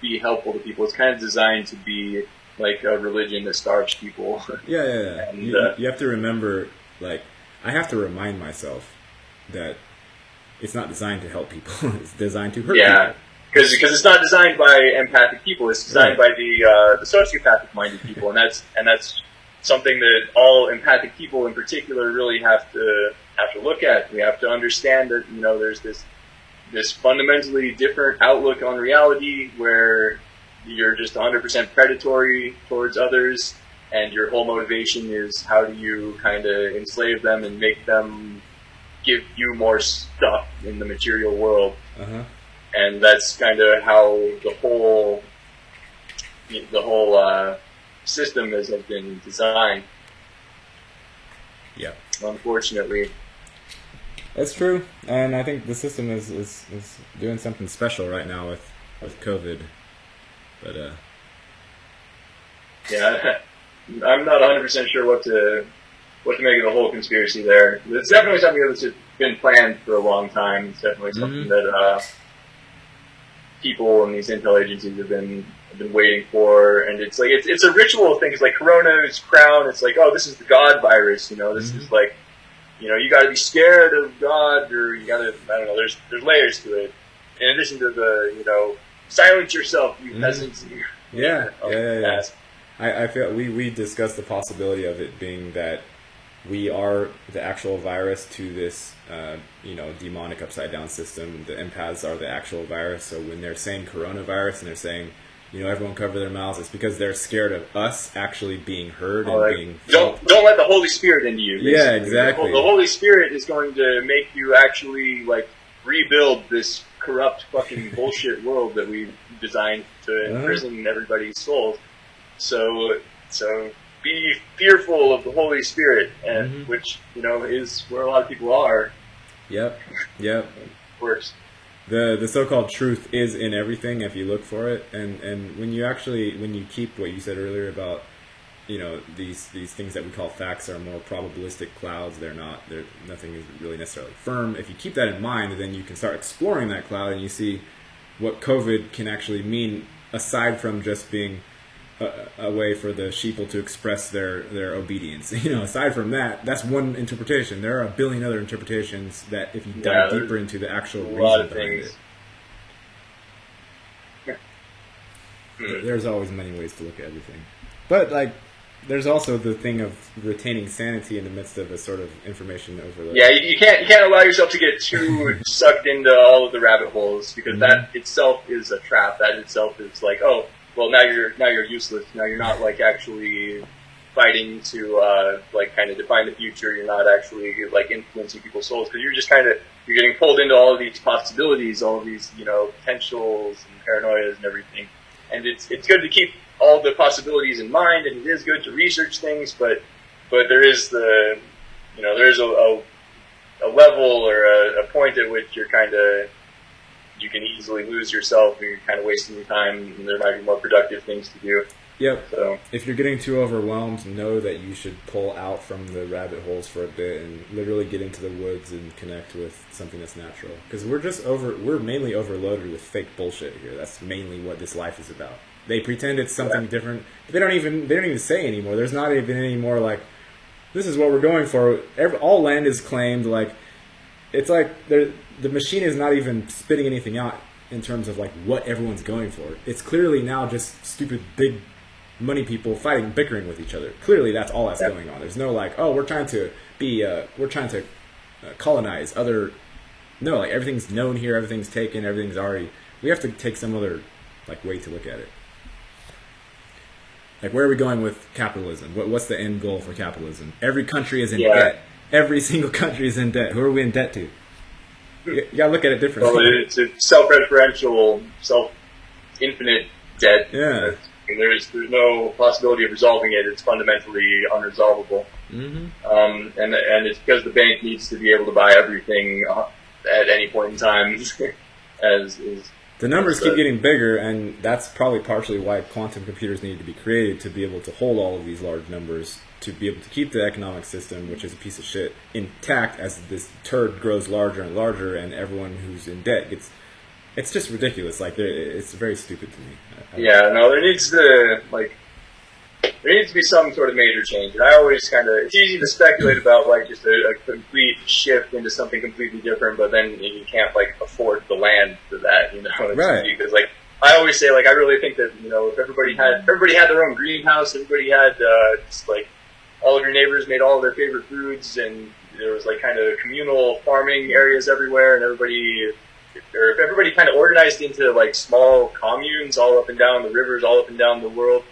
be helpful to people. It's kind of designed to be like a religion that starves people. Yeah. And, you have to remember, like, I have to remind myself that it's not designed to help people. It's designed to hurt people. Yeah, because it's not designed by empathic people. It's designed by the sociopathic-minded people, and that's something that all empathic people, in particular, really have to look at. We have to understand that there's this fundamentally different outlook on reality where you're just 100% predatory towards others, and your whole motivation is how do you kind of enslave them and make them give you more stuff in the material world. And that's kind of how the whole system has been designed. Yeah. Unfortunately. That's true, and I think the system is doing something special right now with COVID. But yeah, I'm not 100% sure what to make of the whole conspiracy there. It's definitely something that's been planned for a long time. It's definitely something that people in these intel agencies have been waiting for, and it's like it's a ritual thing. It's like Corona's crown. It's like, oh, this is the God virus. This is like. You got to be scared of God, or you got to, I don't know, there's layers to it. In addition to the, silence yourself, you peasants. Yeah. I feel we discussed the possibility of it being that we are the actual virus to this, demonic upside down system. The empaths are the actual virus. So when they're saying coronavirus and they're saying, everyone cover their mouths, it's because they're scared of us actually being heard and being felt. Don't let the Holy Spirit into you. Basically. Yeah, exactly. The Holy Spirit is going to make you actually, like, rebuild this corrupt fucking bullshit world that we've designed to imprison everybody's souls. So be fearful of the Holy Spirit, and which, is where a lot of people are. Yep. Works. the so-called truth is in everything if you look for it, and when you keep what you said earlier about, you know, these things that we call facts are more probabilistic clouds. Nothing is really necessarily firm. If you keep that in mind, then you can start exploring that cloud, and you see what COVID can actually mean, aside from just being a way for the sheeple to express their obedience. You know, aside from that, that's one interpretation. There are a billion other interpretations that, if you dive deeper into the actual reason behind it, there's always many ways to look at everything. But like, there's also the thing of retaining sanity in the midst of a sort of information overload. Yeah, you can't allow yourself to get too sucked into all of the rabbit holes, because that itself is a trap. That itself is like, oh, well, now you're useless. Now you're not like actually fighting to like kind of define the future. You're not actually like influencing people's souls, because you're getting pulled into all of these possibilities, all of these, you know, potentials and paranoias and everything. And it's good to keep all the possibilities in mind, and it is good to research things, but there is a level or a point at which you can easily lose yourself, and you're kind of wasting your time, and there might be more productive things to do. Yep. So if you're getting too overwhelmed, know that you should pull out from the rabbit holes for a bit and literally get into the woods and connect with something that's natural. Because we're mainly overloaded with fake bullshit here. That's mainly what this life is about. They pretend it's something different. They don't even say anymore. There's not even any more like, this is what we're going for. All land is claimed. Like, it's like the machine is not even spitting anything out in terms of like what everyone's going for. It's clearly now just stupid big money people bickering with each other. Clearly, that's all that's going on. There's no like, oh, we're trying to colonize other. No, like, everything's known here. Everything's taken. Everything's already. We have to take some other like way to look at it. Like, where are we going with capitalism? What's the end goal for capitalism? Every country is in debt. Every single country is in debt. Who are we in debt to? You gotta look at it differently. Well, it's a self-referential, infinite debt. Yeah. And there's no possibility of resolving it. It's fundamentally unresolvable. Mm-hmm. And it's because the bank needs to be able to buy everything at any point in time. The numbers keep getting bigger, and that's probably partially why quantum computers needed to be created, to be able to hold all of these large numbers, to be able to keep the economic system, which is a piece of shit, intact as this turd grows larger and larger, and everyone who's in debt gets... It's just ridiculous. Like, it's very stupid to me. There needs to be some sort of major change. And I always it's easy to speculate about like just a complete shift into something completely different, but then you can't like afford the land for that, you know. It's right. Because like I always say, like I really think that, you know, if everybody had their own greenhouse, everybody had just like all of your neighbors made all of their favorite foods, and there was like kind of communal farming areas everywhere, and if everybody kind of organized into like small communes all up and down the rivers, all up and down the world,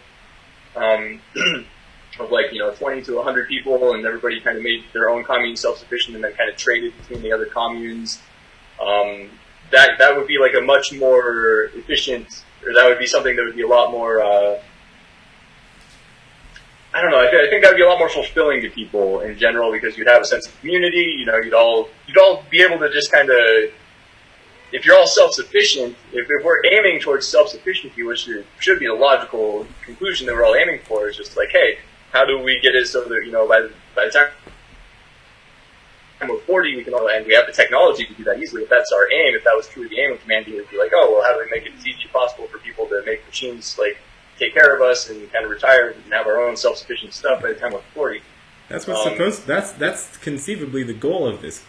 of like, you know, 20 to 100 people, and everybody kind of made their own commune self-sufficient and then kind of traded between the other communes, that would be like a much more efficient, or that would be something that would be a lot more, I don't know, I think that would be a lot more fulfilling to people in general, because you'd have a sense of community, you know, you'd all be able to just kind of, if you're all self-sufficient, if we're aiming towards self-sufficiency, which should be the logical conclusion that we're all aiming for, is just like, hey, how do we get it so that, you know, by the time we're 40, we can all, and we have the technology to do that easily. If that's our aim, if that was truly the aim of humanity, it would be like, oh, well, how do we make it as easy as possible for people to make machines, like, take care of us and kind of retire and have our own self-sufficient stuff by the time we're 40. That's what's that's conceively the goal of this.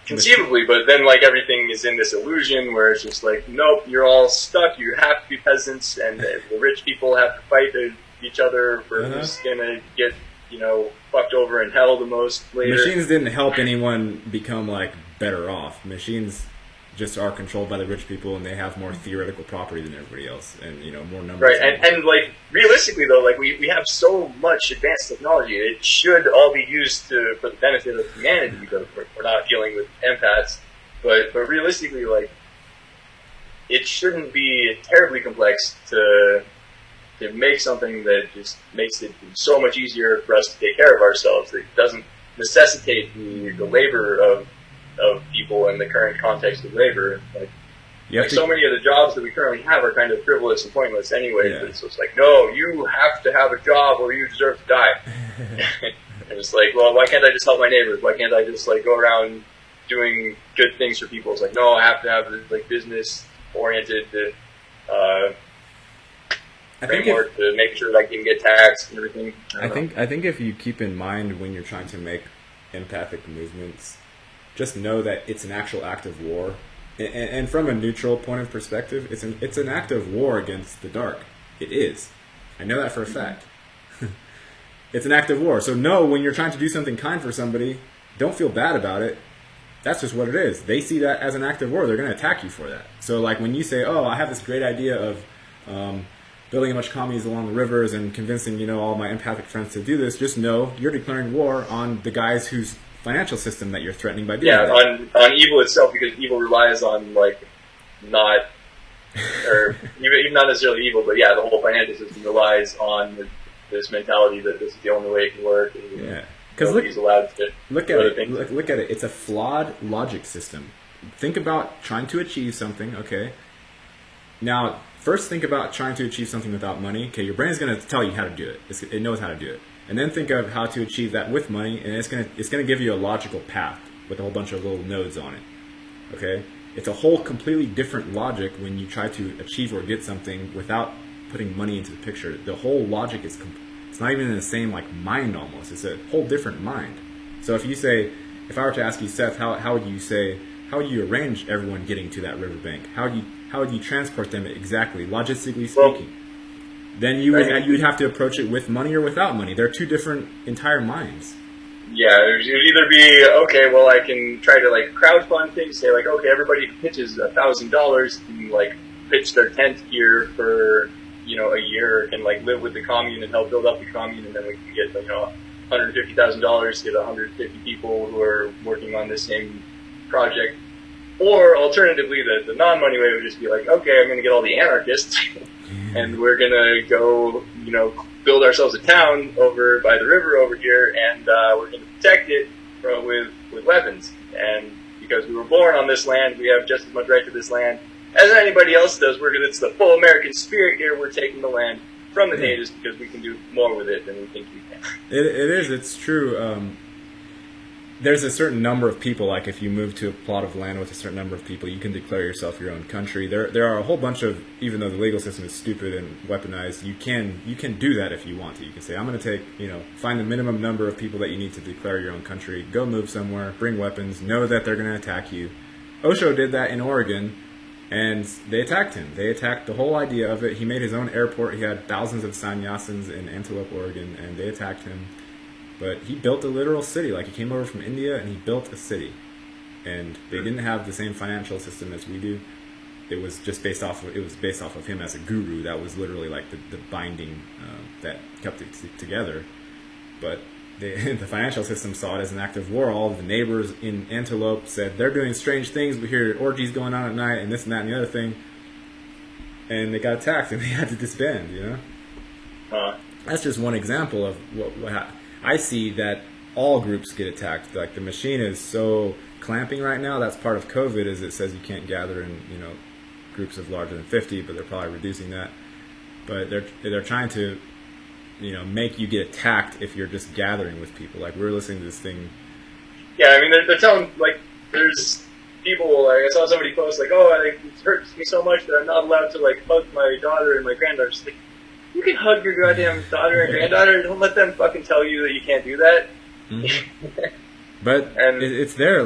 Conceivably, but then like everything is in this illusion where it's just like, nope, you're all stuck. You have to be peasants, and the rich people have to fight each other for who's gonna get, you know, fucked over in hell the most later. Machines didn't help anyone become like better off. Machines just are controlled by the rich people, and they have more theoretical property than everybody else, and, you know, more numbers. Right, and like realistically though, like we have so much advanced technology, it should all be used for the benefit of humanity, because we're not dealing with empaths. But realistically, like, it shouldn't be terribly complex to make something that just makes it so much easier for us to take care of ourselves. That doesn't necessitate the labor of people in the current context of labor. Like, like so many of the jobs that we currently have are kind of frivolous and pointless anyway. Yeah. So it's like, no, you have to have a job or you deserve to die. And it's like, well, why can't I just help my neighbors? Why can't I just like go around doing good things for people? It's like, no, I have to have this like business oriented framework to make sure that I can get taxed and everything. I think if you keep in mind when you're trying to make empathic movements, just know that it's an actual act of war. And from a neutral point of perspective, it's an act of war against the dark. It is. I know that for a fact. It's an act of war. So no, when you're trying to do something kind for somebody, don't feel bad about it. That's just what it is. They see that as an act of war. They're going to attack you for that. So like when you say, oh, I have this great idea of building a bunch of communities along the rivers and convincing, all my empathic friends to do this, just know you're declaring war on the guys whose financial system that you're threatening by doing that. On evil itself, because evil relies on not, or even not necessarily evil, but the whole financial system relies on this mentality that this is the only way it can work. And because nobody's allowed to look at it. Look at it. It's a flawed logic system. Think about trying to achieve something. Okay. Now, first think about trying to achieve something without money. Okay, your brain is going to tell you how to do it. It knows how to do it. And then think of how to achieve that with money, and it's gonna give you a logical path with a whole bunch of little nodes on it. Okay, it's a whole completely different logic when you try to achieve or get something without putting money into the picture. The whole logic is it's not even in the same mind almost. It's a whole different mind. So if I were to ask you, Seth, how would you arrange everyone getting to that riverbank? How would you transport them exactly, logistically speaking? Then you would have to approach it with money or without money. They're two different entire minds. Yeah, it would either be, okay, well, I can try to crowdfund things, say okay, everybody who pitches $1,000 can pitch their tent here for a year and live with the commune and help build up the commune, and then we can get $150,000, get 150 people who are working on this same project. Or alternatively, the non-money way would just be okay, I'm going to get all the anarchists. And we're gonna go, build ourselves a town over by the river over here, and we're gonna protect it with weapons. And because we were born on this land, we have just as much right to this land as anybody else does. It's the full American spirit here. We're taking the land from the natives because we can do more with it than we think we can. It is. It's true. There's a certain number of people, if you move to a plot of land with a certain number of people, you can declare yourself your own country. There are a whole bunch of, even though the legal system is stupid and weaponized, you can do that if you want to. You can say, I'm going to take, find the minimum number of people that you need to declare your own country, go move somewhere, bring weapons, know that they're going to attack you. Osho did that in Oregon, and they attacked him. They attacked the whole idea of it. He made his own airport. He had thousands of sannyasins in Antelope, Oregon, and they attacked him. But he built a literal city. He came over from India and he built a city. And they didn't have the same financial system as we do. It was just based off of him as a guru. That was literally the binding that kept it together. But the financial system saw it as an act of war. All of the neighbors in Antelope said, they're doing strange things. We hear orgies going on at night and this and that and the other thing. And they got attacked and they had to disband, That's just one example of what I see that all groups get attacked. The machine is so clamping right now. That's part of COVID, is it says you can't gather in groups of larger than 50, but they're probably reducing that. But they're trying to make you get attacked if you're just gathering with people. We're listening to this thing. Yeah, I mean they're telling there's people I saw somebody post it hurts me so much that I'm not allowed to hug my daughter and my granddaughter. Just you can hug your goddamn daughter and granddaughter. Don't let them fucking tell you that you can't do that. Mm-hmm. But it's there.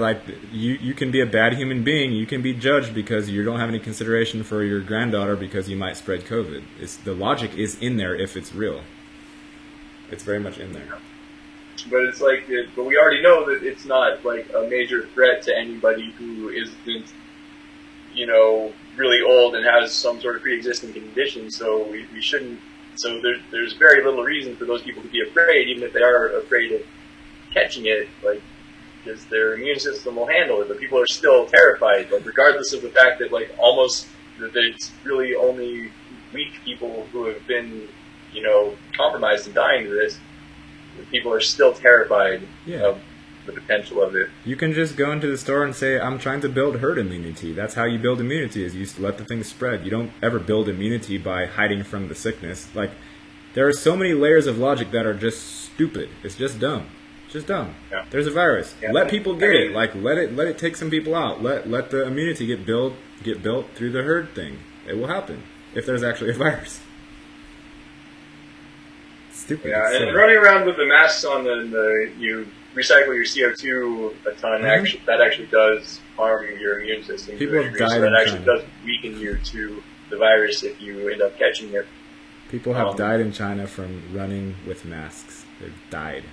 You can be a bad human being. You can be judged because you don't have any consideration for your granddaughter because you might spread COVID. The logic is in there if it's real. It's very much in there. But it's but we already know that it's not a major threat to anybody who isn't, really old and has some sort of pre-existing condition. So we shouldn't. So there's very little reason for those people to be afraid, even if they are afraid of catching it, because their immune system will handle it. But people are still terrified, regardless of the fact that that it's really only weak people who have been, compromised and dying to this. People are still terrified of the potential of it. You can just go into the store and say, I'm trying to build herd immunity. That's how you build immunity, is you let the thing spread. You don't ever build immunity by hiding from the sickness. Like, there are so many layers of logic that are just stupid. It's just dumb. It's just dumb. Yeah. There's a virus. Yeah. Let people get it. Like, let it take some people out. Let the immunity get built through the herd thing. It will happen if there's actually a virus. Stupid. Yeah, and running around with the masks on, and you recycle your CO2 a ton. Mm-hmm. That actually does harm your immune system. People have died so in that actually China. does weaken you to the virus if you end up catching it. People have died in China from running with masks. They've died.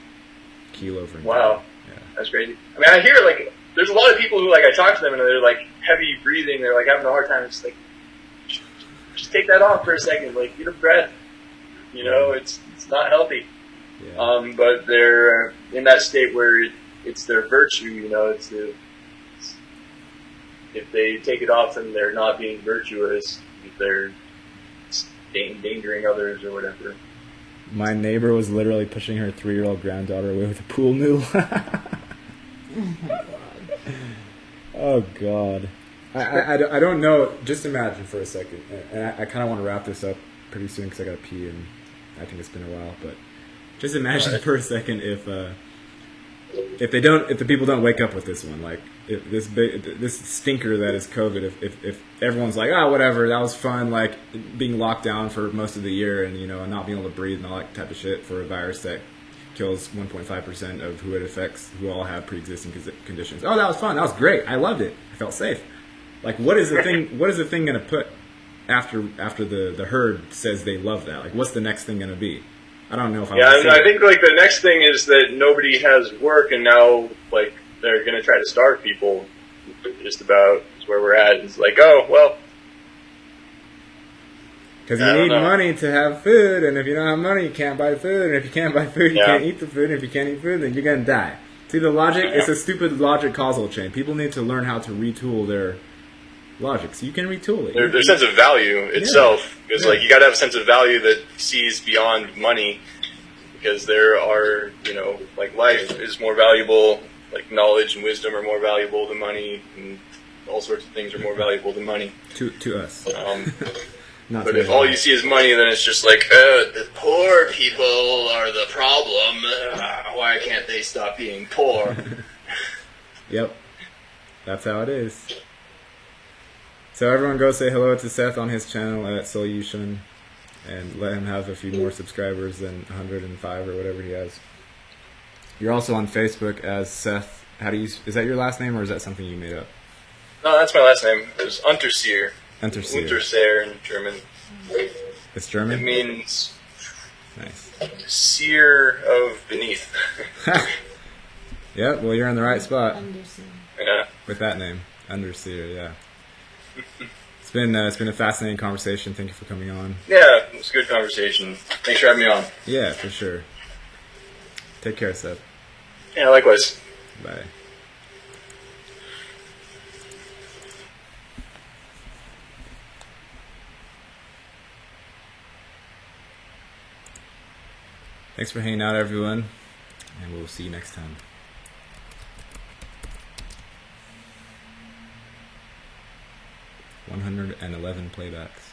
Keel over. Wow, Yeah. that's crazy. I mean, I hear like there's a lot of people who like I talk to them and they're like heavy breathing. They're like having a hard time. It's like just take that off for a second. Like get a breath. You know, it's not healthy. Yeah. But they're in that state where it's their virtue. You know, if they take it off, then they're not being virtuous. If they're endangering others or whatever. My neighbor was literally pushing her 3-year-old granddaughter away with a pool noodle. Oh, God. I don't know. Just imagine for a second. And I kind of want to wrap this up pretty soon because I got to pee and I think it's been a while. But just imagine for a second if the people don't wake up with this one, like if this stinker that is COVID, if everyone's like, oh, whatever, that was fun, like being locked down for most of the year and and not being able to breathe and all that type of shit for a virus that kills 1.5% of who it affects, who all have pre-existing conditions. Oh, that was fun, that was great, I loved it, I felt safe. Like, what is the thing? What is the thing going to put after the herd says they love that? Like, what's the next thing going to be? I don't know if I. Yeah, and I think like the next thing is that nobody has work, and now like they're going to try to starve people. Just about is where we're at. It's like, oh well, because you need money to have food, and if you don't have money, you can't buy food, and if you can't buy food, you can't eat the food, and if you can't eat food, then you're going to die. See the logic? It's a stupid logic causal chain. People need to learn how to retool their logic, so you can retool it. Their sense of value itself, because like you got to have a sense of value that sees beyond money, because there are like life is more valuable, like knowledge and wisdom are more valuable than money, and all sorts of things are more valuable than money to us. But if all you see is money, then it's just like the poor people are the problem. Why can't they stop being poor? Yep, that's how it is. So everyone go say hello to Seth on his channel at Solution and let him have a few more subscribers than 105 or whatever he has. You're also on Facebook as Seth. Is that your last name or is that something you made up? No, that's my last name. It was Unterseer. Unterseer. In German. It's German? It means nice. Seer of beneath. Yeah, well you're in the right spot. Underseer. Yeah. With that name. Underseer, yeah. It's been a fascinating conversation. Thank you for coming on. Yeah, it was a good conversation. Thanks for having me on. Yeah, for sure. Take care, Seth. Yeah, likewise. Bye. Thanks for hanging out, everyone, and we'll see you next time. 111 playbacks.